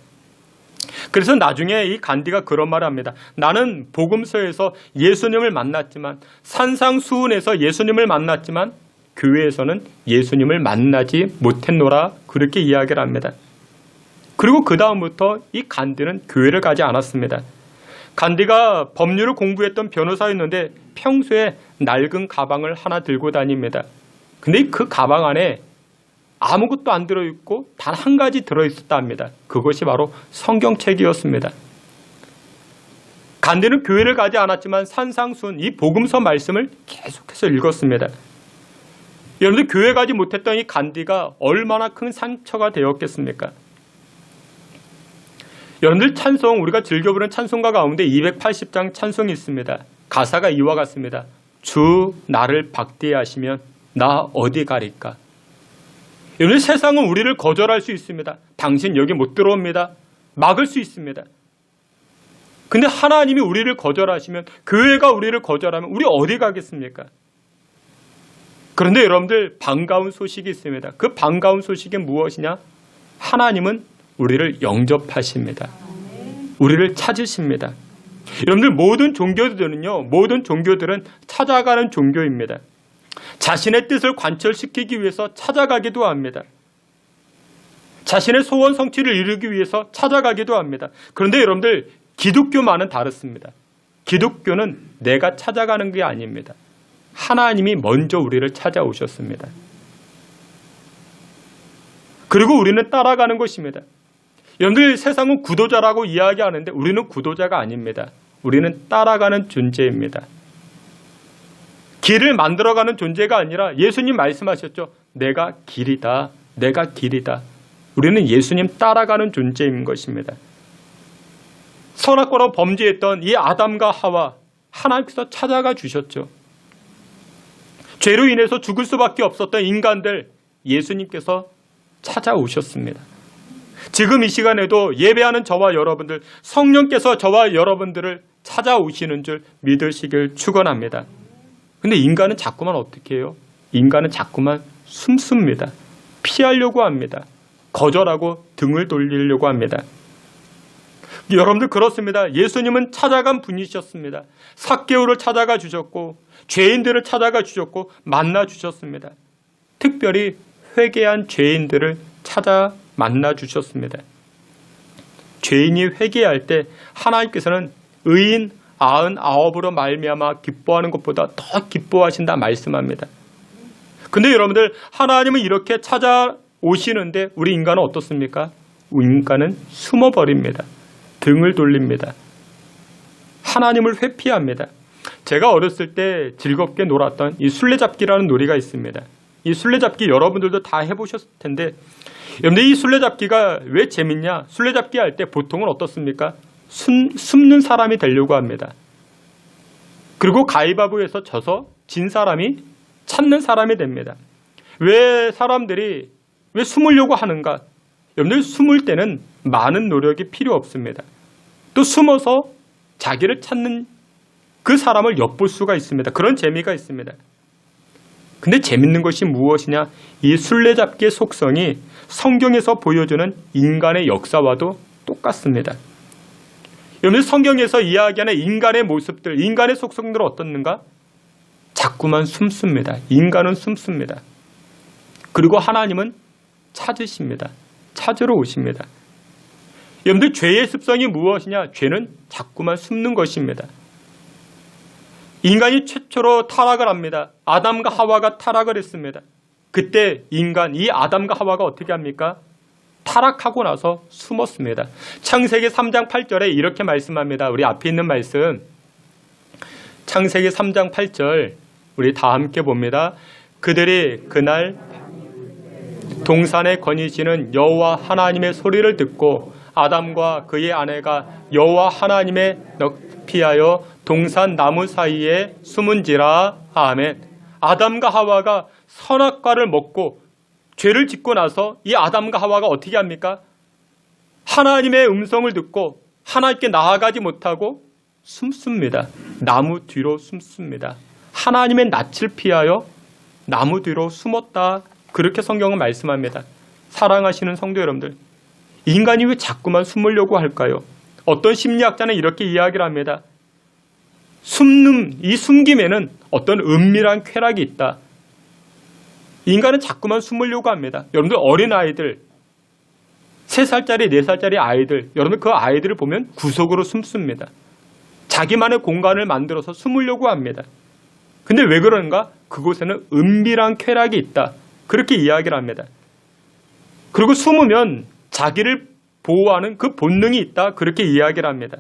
그래서 나중에 이 간디가 그런 말을 합니다. 나는 복음서에서 예수님을 만났지만, 산상수훈에서 예수님을 만났지만 교회에서는 예수님을 만나지 못했노라, 그렇게 이야기를 합니다. 그리고 그 다음부터 이 간디는 교회를 가지 않았습니다. 간디가 법률을 공부했던 변호사였는데 평소에 낡은 가방을 하나 들고 다닙니다. 근데 그 가방 안에 아무것도 안 들어있고 단 한 가지 들어있었다 합니다. 그것이 바로 성경책이었습니다. 간디는 교회를 가지 않았지만 산상수훈, 이 복음서 말씀을 계속해서 읽었습니다. 여러분들, 교회 가지 못했던 이 간디가 얼마나 큰 상처가 되었겠습니까? 여러분들, 찬송, 우리가 즐겨 부르는 찬송가 가운데 280장 찬송이 있습니다. 가사가 이와 같습니다. 주 나를 박대하시면 나 어디 가리까? 여러분, 세상은 우리를 거절할 수 있습니다. 당신 여기 못 들어옵니다. 막을 수 있습니다. 근데 하나님이 우리를 거절하시면, 교회가 우리를 거절하면 우리 어디 가겠습니까? 그런데 여러분들, 반가운 소식이 있습니다. 그 반가운 소식이 무엇이냐? 하나님은 우리를 영접하십니다. 우리를 찾으십니다. 여러분들, 모든 종교들은 찾아가는 종교입니다. 자신의 뜻을 관철시키기 위해서 찾아가기도 합니다. 자신의 소원 성취를 이루기 위해서 찾아가기도 합니다. 그런데 여러분들, 기독교만은 다릅니다. 기독교는 내가 찾아가는 게 아닙니다. 하나님이 먼저 우리를 찾아오셨습니다. 그리고 우리는 따라가는 것입니다. 여러분들, 세상은 구도자라고 이야기하는데 우리는 구도자가 아닙니다. 우리는 따라가는 존재입니다. 길을 만들어가는 존재가 아니라 예수님 말씀하셨죠. 내가 길이다. 내가 길이다. 우리는 예수님 따라가는 존재인 것입니다. 선악과로 범죄했던 이 아담과 하와, 하나님께서 찾아가 주셨죠. 죄로 인해서 죽을 수밖에 없었던 인간들, 예수님께서 찾아오셨습니다. 지금 이 시간에도 예배하는 저와 여러분들, 성령께서 저와 여러분들을 찾아오시는 줄 믿으시길 축원합니다. 근데 인간은 자꾸만 어떻게 해요? 인간은 자꾸만 숨습니다. 피하려고 합니다. 거절하고 등을 돌리려고 합니다. 여러분들, 그렇습니다. 예수님은 찾아간 분이셨습니다. 삭개오를 찾아가 주셨고, 죄인들을 찾아가 주셨고, 만나 주셨습니다. 특별히 회개한 죄인들을 찾아 만나 주셨습니다. 죄인이 회개할 때 하나님께서는 의인 99으로 말미암아 기뻐하는 것보다 더 기뻐하신다 말씀합니다. 근데 여러분들, 하나님은 이렇게 찾아오시는데 우리 인간은 어떻습니까? 인간은 숨어버립니다. 등을 돌립니다. 하나님을 회피합니다. 제가 어렸을 때 즐겁게 놀았던 이 술래잡기라는 놀이가 있습니다. 이 술래잡기 여러분들도 다 해보셨을 텐데, 여러분들, 이 술래잡기가 왜 재밌냐? 술래잡기 할 때 보통은 어떻습니까? 숨는 사람이 되려고 합니다. 그리고 가위바위보에서 져서 진 사람이 찾는 사람이 됩니다. 왜 사람들이 왜 숨으려고 하는가? 여러분들, 숨을 때는 많은 노력이 필요 없습니다. 또 숨어서 자기를 찾는 그 사람을 엿볼 수가 있습니다. 그런 재미가 있습니다. 근데 재밌는 것이 무엇이냐? 이 술래잡기의 속성이 성경에서 보여주는 인간의 역사와도 똑같습니다. 여러분, 성경에서 이야기하는 인간의 모습들, 인간의 속성들은 어떻는가? 자꾸만 숨습니다. 인간은 숨습니다. 그리고 하나님은 찾으십니다. 찾으러 오십니다. 여러분들, 죄의 습성이 무엇이냐? 죄는 자꾸만 숨는 것입니다. 인간이 최초로 타락을 합니다. 아담과 하와가 타락을 했습니다. 그때 이 아담과 하와가 어떻게 합니까? 타락하고 나서 숨었습니다. 창세기 3장 8절에 이렇게 말씀합니다. 우리 앞에 있는 말씀, 창세기 3장 8절 우리 다 함께 봅니다. 그들이 그날 동산에 거니시는 여호와 하나님의 소리를 듣고 아담과 그의 아내가 여호와 하나님의 피하여 동산 나무 사이에 숨은지라. 아멘. 아담과 하와가 선악과를 먹고 죄를 짓고 나서 이 아담과 하와가 어떻게 합니까? 하나님의 음성을 듣고 하나님께 나아가지 못하고 숨습니다. 나무 뒤로 숨습니다. 하나님의 낯을 피하여 나무 뒤로 숨었다. 그렇게 성경은 말씀합니다. 사랑하시는 성도 여러분들, 인간이 왜 자꾸만 숨으려고 할까요? 어떤 심리학자는 이렇게 이야기를 합니다. 이 숨김에는 어떤 은밀한 쾌락이 있다. 인간은 자꾸만 숨으려고 합니다. 여러분들, 어린아이들, 3살짜리, 4살짜리 아이들, 여러분들 그 아이들을 보면 구석으로 숨습니다. 자기만의 공간을 만들어서 숨으려고 합니다. 근데 왜 그런가? 그곳에는 은밀한 쾌락이 있다. 그렇게 이야기를 합니다. 그리고 숨으면 자기를 보호하는 그 본능이 있다. 그렇게 이야기를 합니다.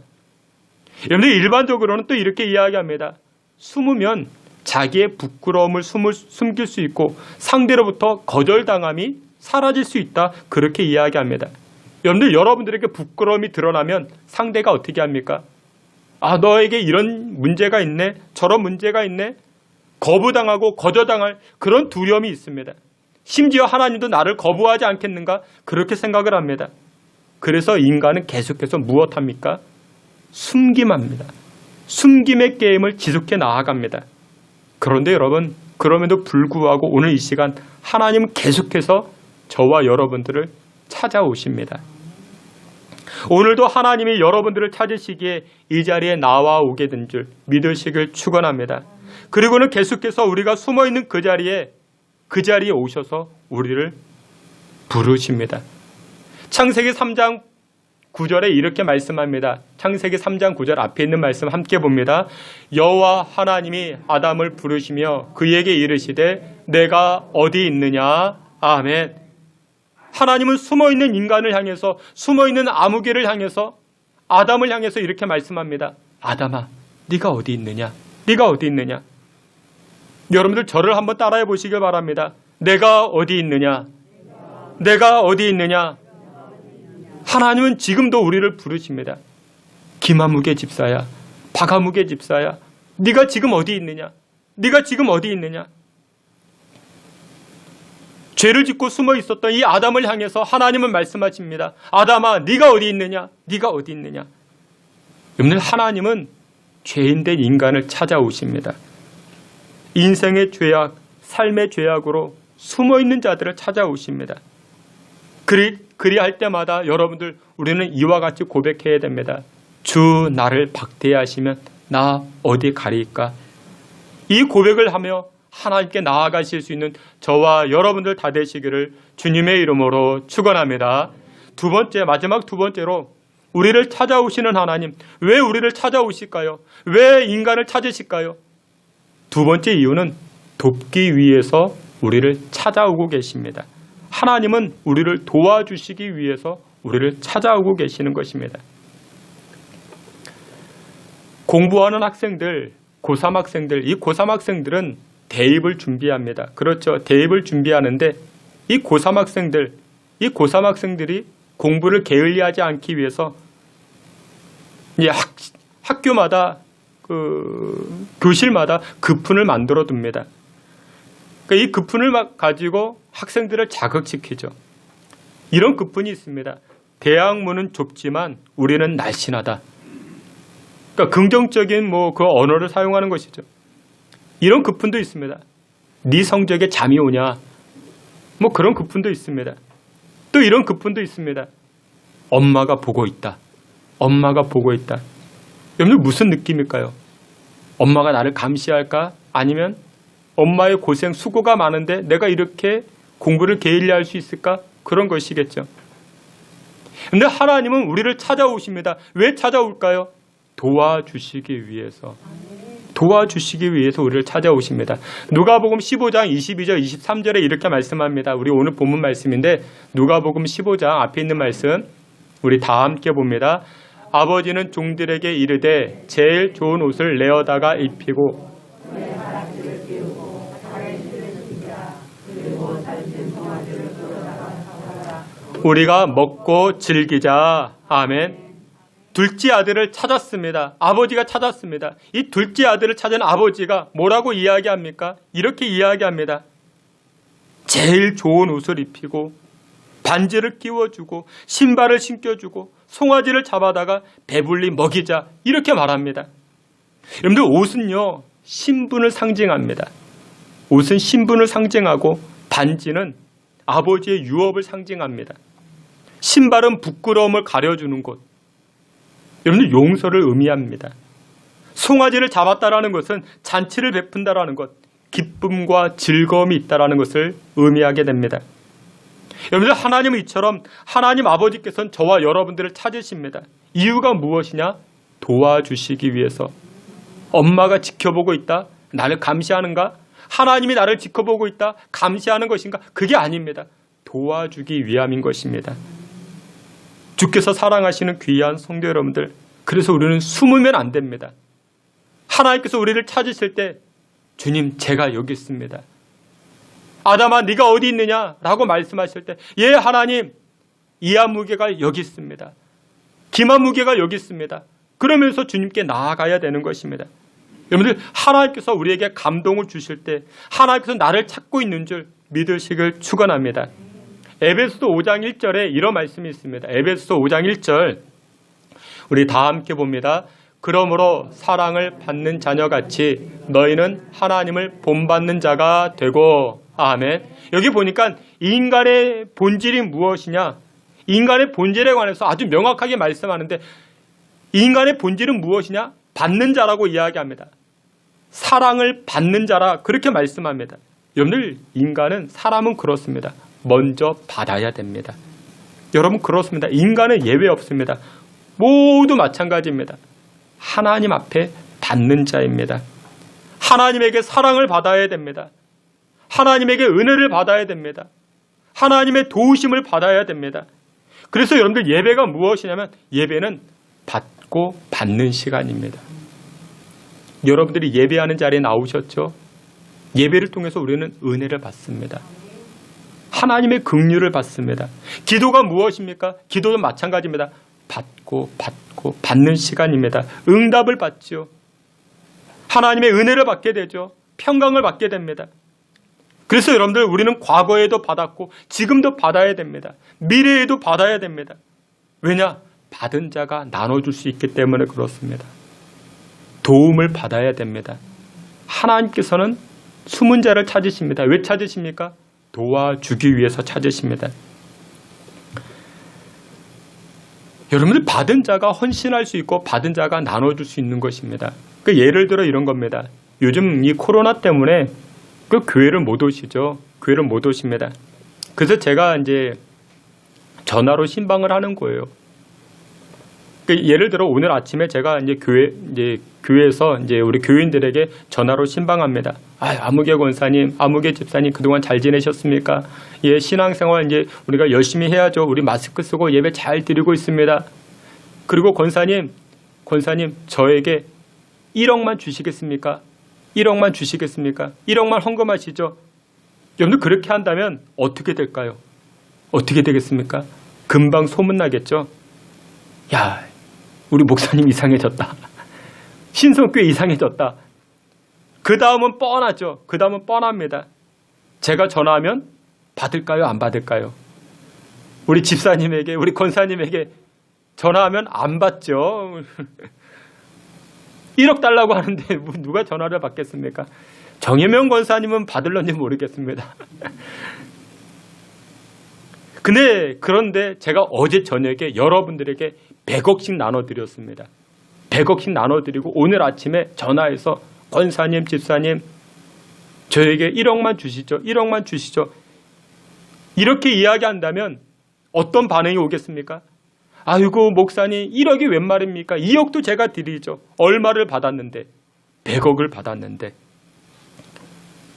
여러분들, 일반적으로는 또 이렇게 이야기합니다. 숨으면 자기의 부끄러움을 숨길 수 있고 상대로부터 거절당함이 사라질 수 있다. 그렇게 이야기합니다. 여러분들에게 부끄러움이 드러나면 상대가 어떻게 합니까? 아, 너에게 이런 문제가 있네, 저런 문제가 있네, 거부당하고 거절당할 그런 두려움이 있습니다. 심지어 하나님도 나를 거부하지 않겠는가? 그렇게 생각을 합니다. 그래서 인간은 계속해서 무엇합니까? 숨김합니다. 숨김의 게임을 지속해 나아갑니다. 그런데 여러분, 그럼에도 불구하고 오늘 이 시간 하나님은 계속해서 저와 여러분들을 찾아오십니다. 오늘도 하나님이 여러분들을 찾으시기에 이 자리에 나와 오게 된 줄 믿으시길 축원합니다. 그리고는 계속해서 우리가 숨어있는 그 자리에 오셔서 우리를 부르십니다. 창세기 3장 9절에 이렇게 말씀합니다. 창세기 3장 9절 앞에 있는 말씀 함께 봅니다. 여호와 하나님이 아담을 부르시며 그에게 이르시되 내가 어디 있느냐. 아멘. 하나님은 숨어있는 인간을 향해서, 숨어있는 아무개를 향해서, 아담을 향해서 이렇게 말씀합니다. 아담아, 네가 어디 있느냐? 네가 어디 있느냐? 여러분들 저를 한번 따라해 보시길 바랍니다. 내가 어디 있느냐? 내가 어디 있느냐? 하나님은 지금도 우리를 부르십니다. 김아무개 집사야, 박아무개 집사야, 네가 지금 어디 있느냐? 네가 지금 어디 있느냐? 죄를 짓고 숨어 있었던 이 아담을 향해서 하나님은 말씀하십니다. 아담아, 네가 어디 있느냐? 네가 어디 있느냐? 여러분들, 하나님은 죄인된 인간을 찾아오십니다. 인생의 죄악, 삶의 죄악으로 숨어 있는 자들을 찾아오십니다. 그리할 때마다 여러분들, 우리는 이와 같이 고백해야 됩니다. 주 나를 박대하시면 나 어디 가리까? 이 고백을 하며 하나님께 나아가실 수 있는 저와 여러분들 다 되시기를 주님의 이름으로 축원합니다. 두 번째, 마지막 두 번째로 우리를 찾아오시는 하나님, 왜 우리를 찾아오실까요? 왜 인간을 찾으실까요? 두 번째 이유는 돕기 위해서 우리를 찾아오고 계십니다. 하나님은 우리를 도와주시기 위해서 우리를 찾아오고 계시는 것입니다. 공부하는 학생들, 고3 학생들, 이 고3 학생들은 대입을 준비합니다. 그렇죠. 대입을 준비하는데 이 고3 학생들이 공부를 게을리하지 않기 위해서 학교마다 교실마다 급훈을 만들어 둡니다. 이 급훈을 가지고 학생들을 자극시키죠. 이런 급훈이 있습니다. 대학문은 좁지만 우리는 날씬하다. 그러니까 긍정적인 그 언어를 사용하는 것이죠. 이런 급훈도 있습니다. 네 성적에 잠이 오냐? 그런 급훈도 있습니다. 또 이런 급훈도 있습니다. 엄마가 보고 있다. 엄마가 보고 있다. 여러분, 무슨 느낌일까요? 엄마가 나를 감시할까? 아니면 엄마의 고생, 수고가 많은데 내가 이렇게 공부를 게을리할 수 있을까? 그런 것이겠죠. 그런데 하나님은 우리를 찾아오십니다. 왜 찾아올까요? 도와주시기 위해서. 도와주시기 위해서 우리를 찾아오십니다. 누가복음 15장 22절 23절에 이렇게 말씀합니다. 우리 오늘 본문 말씀인데 누가복음 15장 앞에 있는 말씀 우리 다 함께 봅니다. 아버지는 종들에게 이르되 제일 좋은 옷을 내어다가 입히고 우리가 먹고 즐기자. 아멘. 둘째 아들을 찾았습니다. 아버지가 찾았습니다. 이 둘째 아들을 찾은 아버지가 뭐라고 이야기합니까? 이렇게 이야기합니다. 제일 좋은 옷을 입히고 반지를 끼워주고 신발을 신겨주고 송아지를 잡아다가 배불리 먹이자. 이렇게 말합니다. 여러분들, 옷은요 신분을 상징합니다. 옷은 신분을 상징하고 반지는 아버지의 유업을 상징합니다. 신발은 부끄러움을 가려주는 곳. 여러분들, 용서를 의미합니다. 송아지를 잡았다라는 것은 잔치를 베푼다라는 것, 기쁨과 즐거움이 있다라는 것을 의미하게 됩니다. 여러분들, 하나님은 이처럼 하나님 아버지께서는 저와 여러분들을 찾으십니다. 이유가 무엇이냐? 도와주시기 위해서. 엄마가 지켜보고 있다? 나를 감시하는가? 하나님이 나를 지켜보고 있다? 감시하는 것인가? 그게 아닙니다. 도와주기 위함인 것입니다. 주께서 사랑하시는 귀한 성도 여러분들, 그래서 우리는 숨으면 안 됩니다. 하나님께서 우리를 찾으실 때 주님, 제가 여기 있습니다. 아담아, 네가 어디 있느냐? 라고 말씀하실 때, 예, 하나님, 이하무개가 여기 있습니다. 김하무개가 여기 있습니다. 그러면서 주님께 나아가야 되는 것입니다. 여러분들, 하나님께서 우리에게 감동을 주실 때 하나님께서 나를 찾고 있는 줄 믿으시길 축원합니다. 에베소서 5장 1절에 이런 말씀이 있습니다. 에베소서 5장 1절, 우리 다 함께 봅니다. 그러므로 사랑을 받는 자녀같이 너희는 하나님을 본받는 자가 되고. 아멘. 여기 보니까 인간의 본질이 무엇이냐? 인간의 본질에 관해서 아주 명확하게 말씀하는데 인간의 본질은 무엇이냐? 받는 자라고 이야기합니다. 사랑을 받는 자라 그렇게 말씀합니다. 여러분들 인간은 사람은 그렇습니다. 먼저 받아야 됩니다. 여러분 그렇습니다. 인간은 예외 없습니다. 모두 마찬가지입니다. 하나님 앞에 받는 자입니다. 하나님에게 사랑을 받아야 됩니다. 하나님에게 은혜를 받아야 됩니다. 하나님의 도우심을 받아야 됩니다. 그래서 여러분들 예배가 무엇이냐면 예배는 받고 받는 시간입니다. 여러분들이 예배하는 자리에 나오셨죠? 예배를 통해서 우리는 은혜를 받습니다. 하나님의 긍휼을 받습니다. 기도가 무엇입니까? 기도도 마찬가지입니다. 받고 받는 시간입니다. 응답을 받죠. 하나님의 은혜를 받게 되죠. 평강을 받게 됩니다. 그래서 여러분들 우리는 과거에도 받았고 지금도 받아야 됩니다. 미래에도 받아야 됩니다. 왜냐? 받은 자가 나눠줄 수 있기 때문에 그렇습니다. 도움을 받아야 됩니다. 하나님께서는 숨은 자를 찾으십니다. 왜 찾으십니까? 도와주기 위해서 찾으십니다. 여러분들 받은 자가 헌신할 수 있고 받은 자가 나눠줄 수 있는 것입니다. 그 예를 들어 이런 겁니다. 요즘 이 코로나 때문에 그 교회를 못 오시죠. 교회를 못 오십니다. 그래서 제가 이제 전화로 신방을 하는 거예요. 그 예를 들어 오늘 아침에 제가 이제 교회에서 이제 우리 교인들에게 전화로 신방합니다. 아무개 권사님, 아무개 집사님 그동안 잘 지내셨습니까? 예, 신앙생활 이제 우리가 열심히 해야죠. 우리 마스크 쓰고 예배 잘 드리고 있습니다. 그리고 권사님 저에게 1억만 주시겠습니까? 1억만 주시겠습니까? 1억만 헌금하시죠. 여러분들 그렇게 한다면 어떻게 될까요? 어떻게 되겠습니까? 금방 소문나겠죠. 야, 우리 목사님 이상해졌다. 신성교회 이상해졌다. 그 다음은 뻔하죠. 그 다음은 뻔합니다. 제가 전화하면 받을까요? 안 받을까요? 우리 집사님에게, 우리 권사님에게 전화하면 안 받죠. 1억 달라고 하는데 누가 전화를 받겠습니까? 정혜명 권사님은 받을런지 모르겠습니다. 그런데 제가 어제 저녁에 여러분들에게 100억씩 나눠드렸습니다. 100억씩 나눠드리고 오늘 아침에 전화해서 권사님, 집사님 저에게 1억만 주시죠. 1억만 주시죠. 이렇게 이야기한다면 어떤 반응이 오겠습니까? 아이고 목사님 1억이 웬 말입니까? 2억도 제가 드리죠. 얼마를 받았는데 100억을 받았는데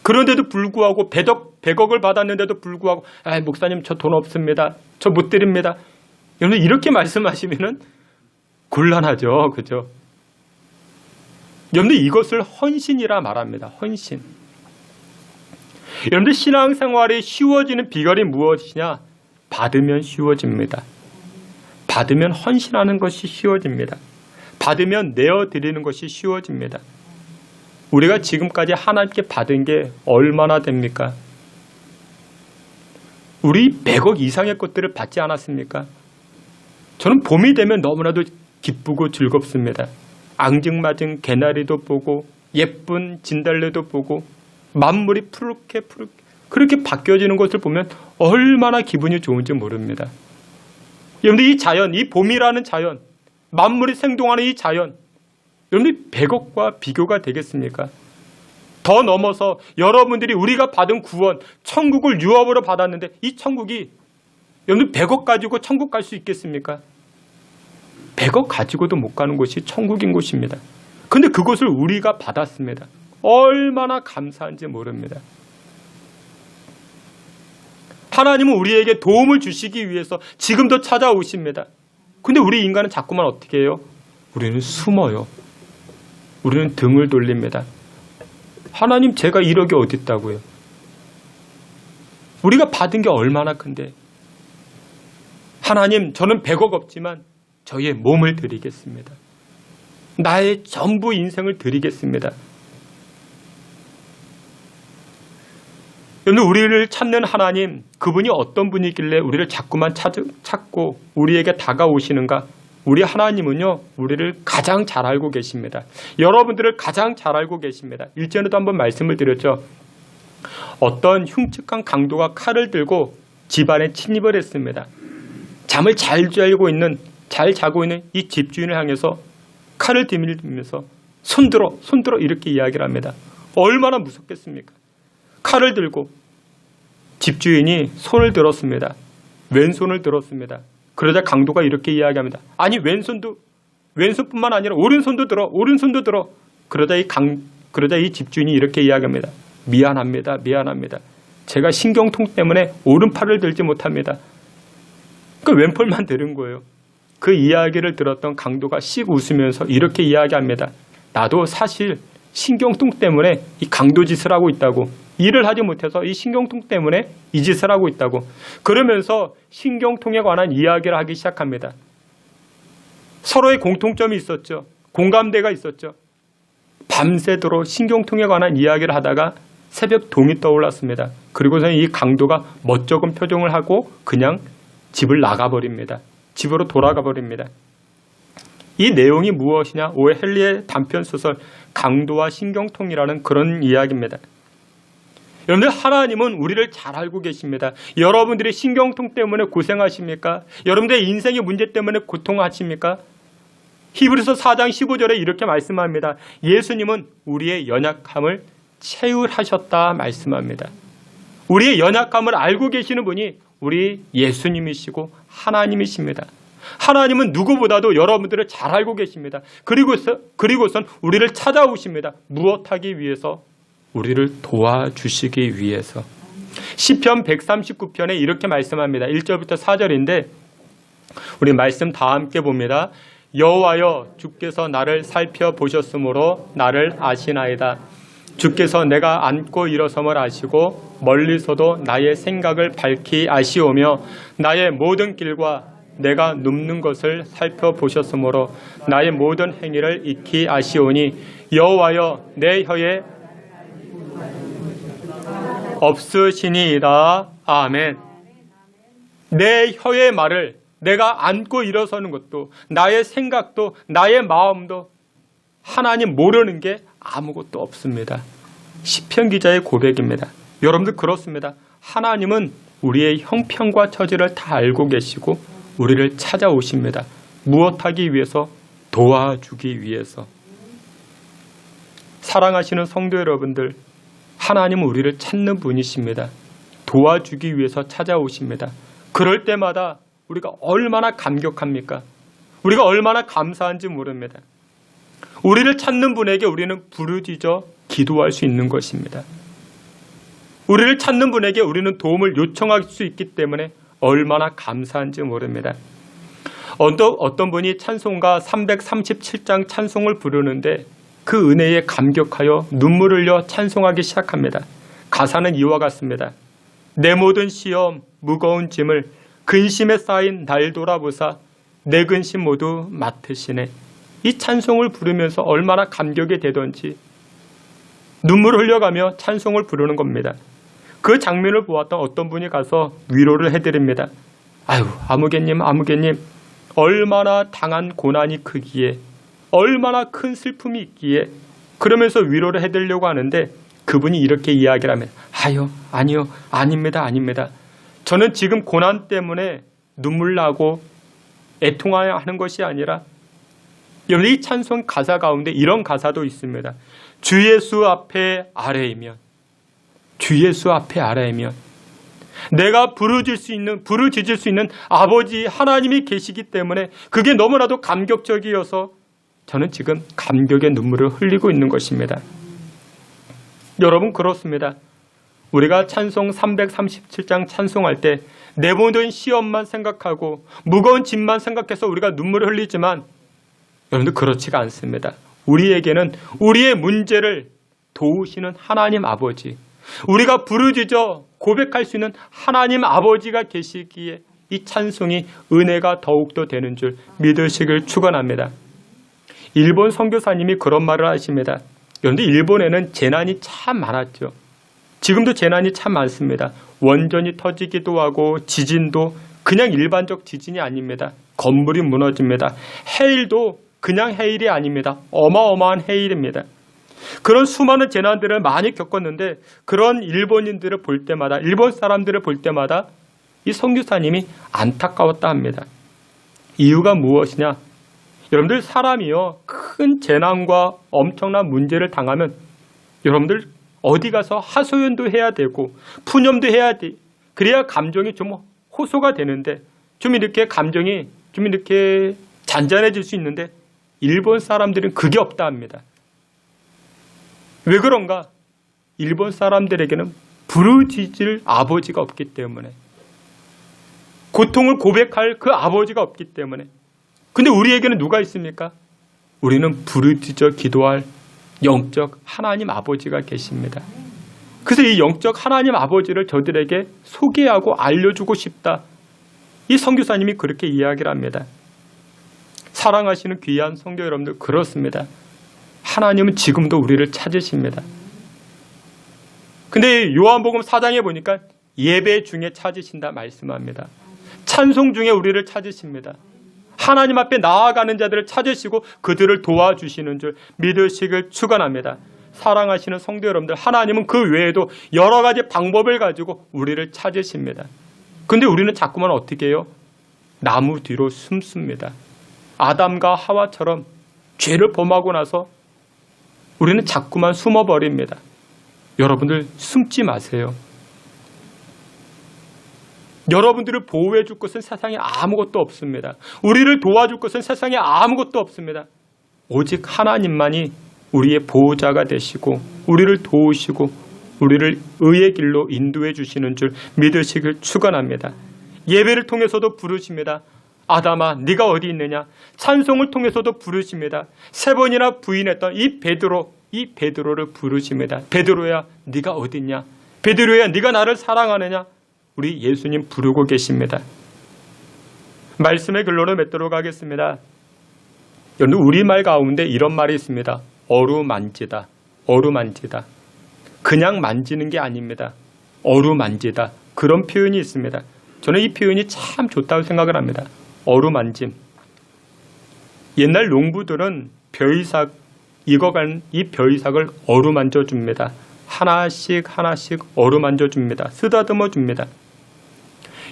그런데도 불구하고 100억을 받았는데도 불구하고 목사님 저 돈 없습니다. 저 못 드립니다. 여러분 이렇게 말씀하시면은 곤란하죠. 그죠? 여러분들 이것을 헌신이라 말합니다. 헌신. 여러분들 신앙생활이 쉬워지는 비결이 무엇이냐? 받으면 쉬워집니다. 받으면 헌신하는 것이 쉬워집니다. 받으면 내어드리는 것이 쉬워집니다. 우리가 지금까지 하나님께 받은 게 얼마나 됩니까? 우리 100억 이상의 것들을 받지 않았습니까? 저는 봄이 되면 너무나도 기쁘고 즐겁습니다. 앙증맞은 개나리도 보고 예쁜 진달래도 보고 만물이 푸르게 그렇게 바뀌어지는 것을 보면 얼마나 기분이 좋은지 모릅니다. 여러분들 이 자연, 이 봄이라는 자연, 만물이 생동하는 이 자연, 여러분들 100억과 비교가 되겠습니까? 더 넘어서 여러분들이 우리가 받은 구원, 천국을 유업으로 받았는데 이 천국이 여러분들 100억 가지고 천국 갈 수 있겠습니까? 100억 가지고도 못 가는 곳이 천국인 곳입니다. 근데 그것을 우리가 받았습니다. 얼마나 감사한지 모릅니다. 하나님은 우리에게 도움을 주시기 위해서 지금도 찾아오십니다. 근데 우리 인간은 자꾸만 어떻게 해요? 우리는 숨어요. 우리는 등을 돌립니다. 하나님 제가 1억이 어디 있다고요? 우리가 받은 게 얼마나 큰데? 하나님 저는 100억 없지만 저의 몸을 드리겠습니다. 나의 전부 인생을 드리겠습니다. 여러분 우리를 찾는 하나님 그분이 어떤 분이길래 우리를 자꾸만 찾고 우리에게 다가오시는가? 우리 하나님은요, 우리를 가장 잘 알고 계십니다. 여러분들을 가장 잘 알고 계십니다. 일전에도 한번 말씀을 드렸죠. 어떤 흉측한 강도가 칼을 들고 집안에 침입을 했습니다. 잠을 잘 자고 있는 이 집주인을 향해서 칼을 들이밀면서 손들어 이렇게 이야기를 합니다. 얼마나 무섭겠습니까? 칼을 들고 집주인이 손을 들었습니다. 왼손을 들었습니다. 그러자 강도가 이렇게 이야기합니다. 아니 왼손뿐만 아니라 오른손도 들어. 그러자 이 집주인이 이렇게 이야기합니다. 미안합니다. 제가 신경통 때문에 오른팔을 들지 못합니다. 그 왼팔만 들은 거예요. 그 이야기를 들었던 강도가 씩 웃으면서 이렇게 이야기합니다. 나도 사실 신경통 때문에 이 강도 짓을 하고 있다고. 일을 하지 못해서 이 신경통 때문에 이 짓을 하고 있다고. 그러면서 신경통에 관한 이야기를 하기 시작합니다. 서로의 공통점이 있었죠. 공감대가 있었죠. 밤새도록 신경통에 관한 이야기를 하다가 새벽 동이 떠올랐습니다. 그리고서는 이 강도가 멋쩍은 표정을 하고 그냥 집을 나가버립니다. 집으로 돌아가 버립니다. 이 내용이 무엇이냐? 오해 헨리의 단편소설 강도와 신경통이라는 그런 이야기입니다. 여러분들, 하나님은 우리를 잘 알고 계십니다. 여러분들이 신경통 때문에 고생하십니까? 여러분들의 인생의 문제 때문에 고통하십니까? 히브리서 4장 15절에 이렇게 말씀합니다. 예수님은 우리의 연약함을 체휼하셨다 말씀합니다. 우리의 연약함을 알고 계시는 분이 우리 예수님이시고 하나님이십니다. 하나님은 누구보다도 여러분들을 잘 알고 계십니다. 그리고선 우리를 찾아오십니다. 무엇하기 위해서? 우리를 도와주시기 위해서. 시편 139편에 이렇게 말씀합니다. 1절부터 4절인데 우리 말씀 다 함께 봅니다. 여호와여, 주께서 나를 살펴보셨으므로 나를 아시나이다. 주께서 내가 앉고 일어섬을 아시고 멀리서도 나의 생각을 밝히 아시오며 나의 모든 길과 내가 눕는 것을 살펴보셨으므로 나의 모든 행위를 익히 아시오니 여호와여, 내 혀에 없으시니이다. 아멘. 내 혀의 말을, 내가 앉고 일어서는 것도, 나의 생각도, 나의 마음도 하나님 모르는 게 아무것도 없습니다. 시편 기자의 고백입니다. 여러분들 그렇습니다. 하나님은 우리의 형편과 처지를 다 알고 계시고 우리를 찾아오십니다. 무엇하기 위해서? 도와주기 위해서. 사랑하시는 성도 여러분들, 하나님은 우리를 찾는 분이십니다. 도와주기 위해서 찾아오십니다. 그럴 때마다 우리가 얼마나 감격합니까? 우리가 얼마나 감사한지 모릅니다. 우리를 찾는 분에게 우리는 부르짖어 기도할 수 있는 것입니다. 우리를 찾는 분에게 우리는 도움을 요청할 수 있기 때문에 얼마나 감사한지 모릅니다. 어떤 분이 찬송가 337장 찬송을 부르는데 그 은혜에 감격하여 눈물을 흘려 찬송하기 시작합니다. 가사는 이와 같습니다. 내 모든 시험 무거운 짐을 근심에 쌓인 날 돌아보사 내 근심 모두 맡으시네. 이 찬송을 부르면서 얼마나 감격이 되던지 눈물을 흘려가며 찬송을 부르는 겁니다. 그 장면을 보았던 어떤 분이 가서 위로를 해드립니다. 아유, 아무개님 얼마나 당한 고난이 크기에, 얼마나 큰 슬픔이 있기에, 그러면서 위로를 해드리려고 하는데 그분이 이렇게 이야기를 합니다. 아니요, 아닙니다. 저는 지금 고난 때문에 눈물 나고 애통하는 것이 아니라, 여러분 이 찬송 가사 가운데 이런 가사도 있습니다. 주 예수 앞에 아뢰이면, 주 예수 앞에 아뢰이면 내가 부르짖을 수 있는 아버지 하나님이 계시기 때문에 그게 너무나도 감격적이어서 저는 지금 감격의 눈물을 흘리고 있는 것입니다. 여러분 그렇습니다. 우리가 찬송 337장 찬송할 때 내 모든 시험만 생각하고 무거운 짐만 생각해서 우리가 눈물을 흘리지만 여러분들 그렇지가 않습니다. 우리에게는 우리의 문제를 도우시는 하나님 아버지, 우리가 부르짖어 고백할 수 있는 하나님 아버지가 계시기에 이 찬송이 은혜가 더욱더 되는 줄 믿으시길 축원합니다. 일본 선교사님이 그런 말을 하십니다. 그런데 일본에는 재난이 참 많았죠. 지금도 재난이 참 많습니다. 원전이 터지기도 하고 지진도 그냥 일반적 지진이 아닙니다. 건물이 무너집니다. 해일도 그냥 해일이 아닙니다. 어마어마한 해일입니다. 그런 수많은 재난들을 많이 겪었는데 그런 일본인들을 볼 때마다, 일본 사람들을 볼 때마다 이 선교사님이 안타까웠다 합니다. 이유가 무엇이냐? 여러분들, 사람이요, 큰 재난과 엄청난 문제를 당하면 여러분들 어디 가서 하소연도 해야 되고 푸념도 해야 돼. 그래야 감정이 좀 호소가 되는데, 좀 이렇게 감정이 좀 이렇게 잔잔해질 수 있는데 일본 사람들은 그게 없다 합니다. 왜 그런가? 일본 사람들에게는 부르짖을 아버지가 없기 때문에, 고통을 고백할 그 아버지가 없기 때문에. 근데 우리에게는 누가 있습니까? 우리는 부르짖어 기도할 영적 하나님 아버지가 계십니다. 그래서 이 영적 하나님 아버지를 저들에게 소개하고 알려주고 싶다. 이 선교사님이 그렇게 이야기를 합니다. 사랑하시는 귀한 선교 여러분들, 그렇습니다. 하나님은 지금도 우리를 찾으십니다. 근데 요한복음 4장에 보니까 예배 중에 찾으신다 말씀합니다. 찬송 중에 우리를 찾으십니다. 하나님 앞에 나아가는 자들을 찾으시고 그들을 도와주시는 줄 믿으시길 축원합니다. 사랑하시는 성도 여러분들, 하나님은 그 외에도 여러 가지 방법을 가지고 우리를 찾으십니다. 근데 우리는 자꾸만 어떻게 해요? 나무 뒤로 숨습니다. 아담과 하와처럼 죄를 범하고 나서 우리는 자꾸만 숨어버립니다. 여러분들, 숨지 마세요. 여러분들을 보호해 줄 것은 세상에 아무것도 없습니다. 우리를 도와줄 것은 세상에 아무것도 없습니다. 오직 하나님만이 우리의 보호자가 되시고 우리를 도우시고 우리를 의의 길로 인도해 주시는 줄 믿으시길 축원합니다. 예배를 통해서도 부르십니다. 아담아, 네가 어디 있느냐? 찬송을 통해서도 부르십니다. 3번이나 부인했던 이 베드로를 부르십니다. 베드로야, 네가 어디 있냐? 베드로야, 네가 나를 사랑하느냐? 우리 예수님 부르고 계십니다. 말씀의 결론을 맺도록 하겠습니다. 여러분, 우리말 가운데 이런 말이 있습니다. 어루만지다. 어루만지다. 그냥 만지는 게 아닙니다. 어루만지다. 그런 표현이 있습니다. 저는 이 표현이 참 좋다고 생각을 합니다. 어루만짐. 옛날 농부들은 벼이삭 익어간 이 벼이삭을 어루만져 줍니다. 하나씩 하나씩 어루만져 줍니다. 쓰다듬어 줍니다.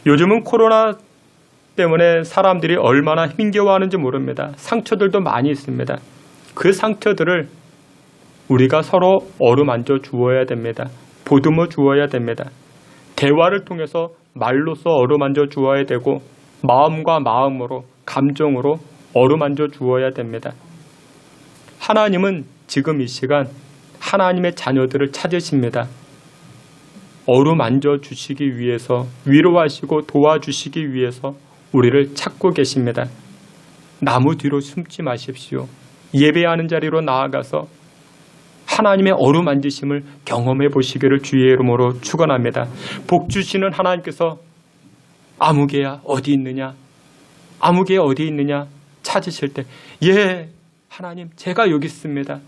요즘은 코로나 때문에 사람들이 얼마나 힘겨워하는지 모릅니다. 상처들도 많이 있습니다. 그 상처들을 우리가 서로 어루만져 주어야 됩니다. 보듬어 주어야 됩니다. 대화를 통해서 말로써 어루만져 주어야 되고 마음과 마음으로, 감정으로 어루만져 주어야 됩니다. 하나님은 지금 이 시간 하나님의 자녀들을 찾으십니다. 어루만져 주시기 위해서, 위로하시고 도와주시기 위해서 우리를 찾고 계십니다. 나무 뒤로 숨지 마십시오. 예배하는 자리로 나아가서 하나님의 어루만지심을 경험해 보시기를 주의 이름으로 축원합니다. 복 주시는 하나님께서 아무개야 어디 있느냐? 아무개야 어디 있느냐? 찾으실 때, 예, 하나님, 제가 여기 있습니다.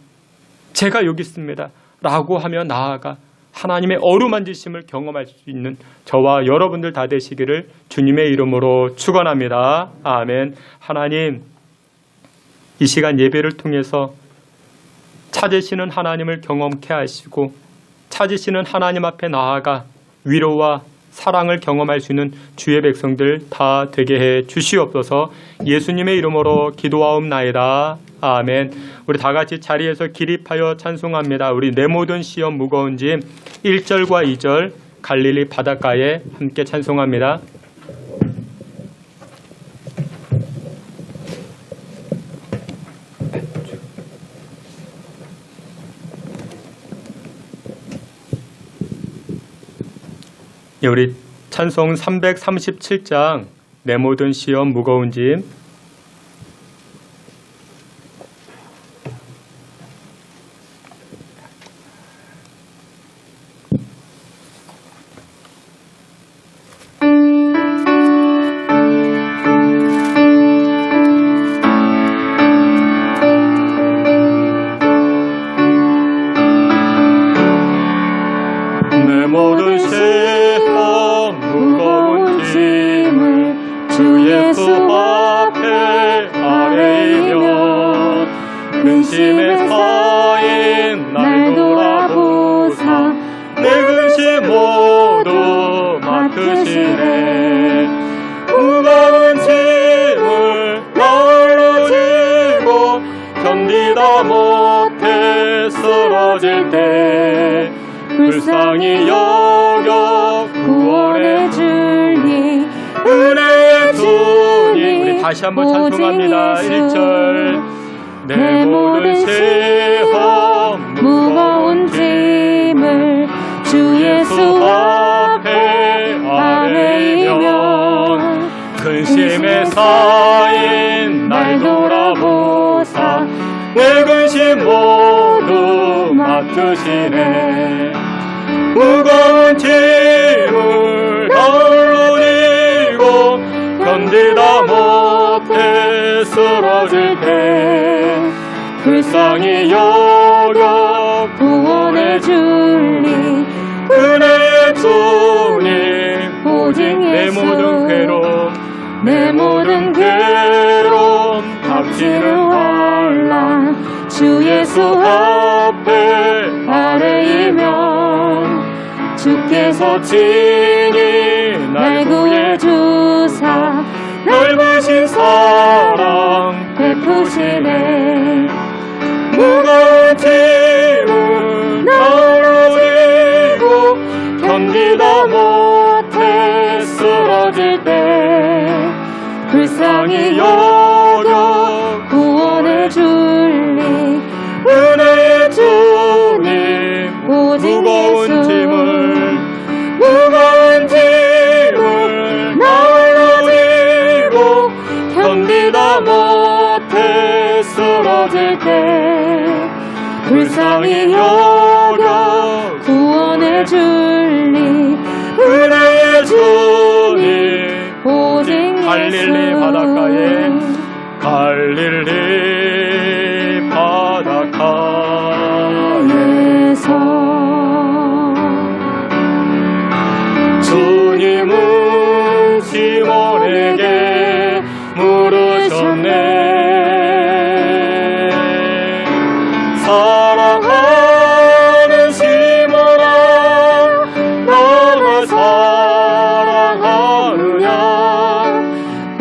제가 여기 있습니다. 라고 하며 나아가 하나님의 어루만지심을 경험할 수 있는 저와 여러분들 다 되시기를 주님의 이름으로 축원합니다. 아멘. 하나님, 이 시간 예배를 통해서 찾으시는 하나님을 경험케 하시고 찾으시는 하나님 앞에 나아가 위로와 사랑을 경험할 수 있는 주의 백성들 다 되게 해 주시옵소서. 예수님의 이름으로 기도하옵나이다. 아멘. 우리 다 같이 자리에서 기립하여 찬송합니다. 우리 내 모든 시험 무거운 짐 1절과 2절 갈릴리 바닷가에 함께 찬송합니다. 우리 찬송 337장 내 모든 시험 무거운 짐 내 모든 시험 무거운 짐을 쓰러질 때 불쌍히 여겨 구원해 주니 은혜의 주님. 우리 다시 한번 찬송합니다. 1절 내 모든 시험 무거운 짐을 주 예수 앞에 아뢰이면 근심에 쌓인 날 돌아보사 내 근심 모두 맡으시네. 무거운 짐을 널로 지고 견디다 못해 쓰러질 때 불쌍히 여겨 구원해 주니 은혜의 주님. 오직 내 모든 괴로움 내 모든 괴로움 닥치는 환난 주 예수 앞에 아뢰이면 주께서 친히 날 구해주사 넓으신 사랑 베푸시네. 무거운 짐을 널로 지고 견디다 못해 쓰러질 때 불쌍히 여겨 구원해 주니 은혜의 주님. 오직 무거운 짐을 널로 지고 견디다 못해 쓰러질 때 불쌍히 여겨 구원해 주니 은혜의 주님. 오직 갈릴리 바닷가에 갈릴리 바닷가에서 주님은 시몬에게 물으셨네. 사랑하는 시몬아 너를 사랑하느냐.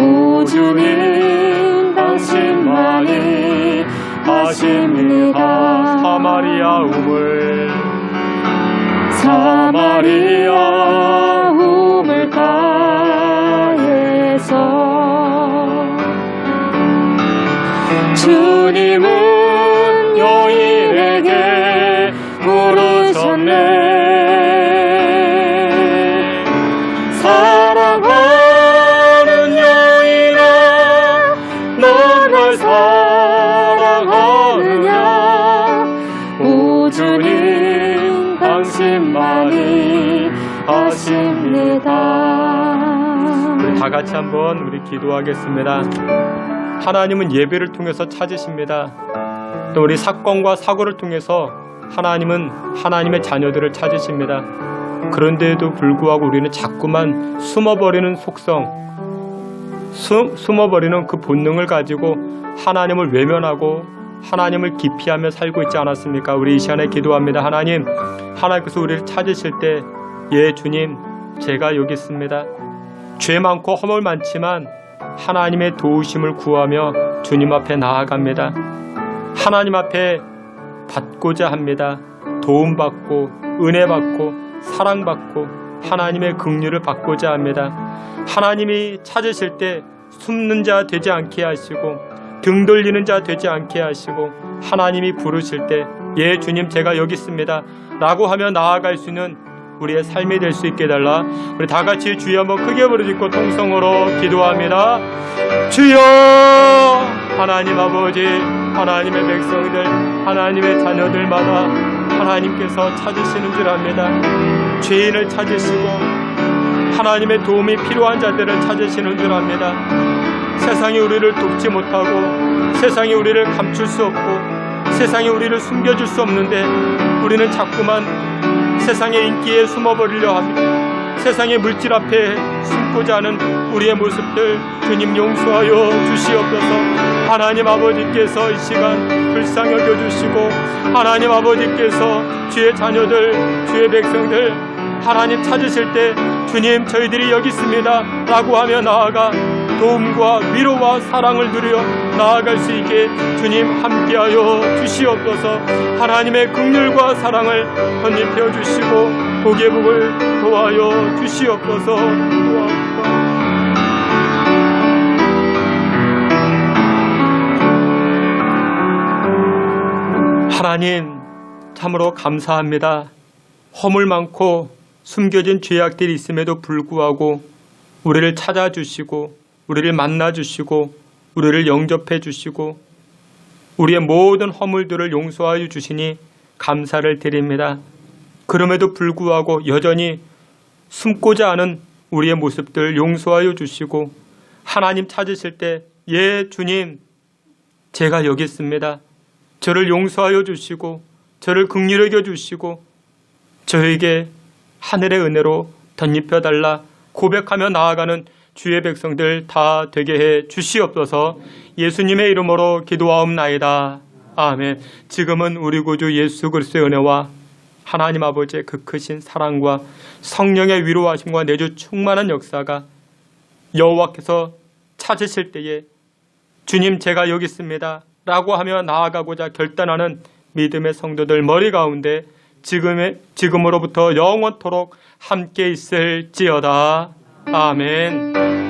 오 주님 당신만이 하십니다. 사마리아 우물가에서 주님은 여인에게 물으셨네. 사랑하는 여인아 넌 날 사랑하느냐. 오 주님 당신만이 하십니다. 우리 다 같이 한번 우리 기도하겠습니다. 하나님은 예배를 통해서 찾으십니다. 또 우리 사건과 사고를 통해서 하나님은 하나님의 자녀들을 찾으십니다. 그런데도 불구하고 우리는 자꾸만 숨어버리는 속성, 숨어버리는 그 본능을 가지고 하나님을 외면하고 하나님을 기피하며 살고 있지 않았습니까? 우리 이 시간에 기도합니다. 하나님께서 우리를 찾으실 때 예 주님 제가 여기 있습니다. 죄 많고 허물 많지만 하나님의 도우심을 구하며 주님 앞에 나아갑니다. 하나님 앞에 받고자 합니다. 도움받고 은혜받고 사랑받고 하나님의 긍휼을 받고자 합니다. 하나님이 찾으실 때 숨는 자 되지 않게 하시고 등 돌리는 자 되지 않게 하시고 하나님이 부르실 때 예 주님 제가 여기 있습니다 라고 하며 나아갈 수 있는 우리의 삶이 될 수 있게 해달라. 우리 다 같이 주여 한번 크게 부르짖고 통성으로 기도합니다. 주여. 하나님 아버지, 하나님의 백성들, 하나님의 자녀들마다 하나님께서 찾으시는 줄 압니다. 죄인을 찾으시고 하나님의 도움이 필요한 자들을 찾으시는 줄 압니다. 세상이 우리를 돕지 못하고 세상이 우리를 감출 수 없고 세상이 우리를 숨겨줄 수 없는데 우리는 자꾸만 세상의 인기에 숨어버리려 합니다. 세상의 물질 앞에 숨고자 하는 우리의 모습들 주님 용서하여 주시옵소서. 하나님 아버지께서 이 시간 불쌍히 여겨주시고 하나님 아버지께서 주의 자녀들 주의 백성들 하나님 찾으실 때 주님 저희들이 여기 있습니다 라고 하며 나아가 도움과 위로와 사랑을 누려 나아갈 수 있게 주님 함께하여 주시옵소서. 하나님의 긍휼과 사랑을 덧입혀 주시고 복의 복을 도하여 주시옵소서. 하나님 참으로 감사합니다. 허물 많고 숨겨진 죄악들이 있음에도 불구하고 우리를 찾아주시고 우리를 만나주시고 우리를 영접해 주시고 우리의 모든 허물들을 용서하여 주시니 감사를 드립니다. 그럼에도 불구하고 여전히 숨고자 하는 우리의 모습들 용서하여 주시고 하나님 찾으실 때 예 주님 제가 여기 있습니다. 저를 용서하여 주시고 저를 긍휼히 여겨 주시고 저에게 하늘의 은혜로 덧입혀달라 고백하며 나아가는 주의 백성들 다 되게 해 주시옵소서. 예수님의 이름으로 기도하옵나이다. 아멘. 지금은 우리 구주 예수 그리스도의 은혜와 하나님 아버지의 그 크신 사랑과 성령의 위로하심과 내주 충만한 역사가 여호와께서 찾으실 때에 주님 제가 여기 있습니다 라고 하며 나아가고자 결단하는 믿음의 성도들 머리 가운데 지금으로부터 영원토록 함께 있을지어다. 아멘.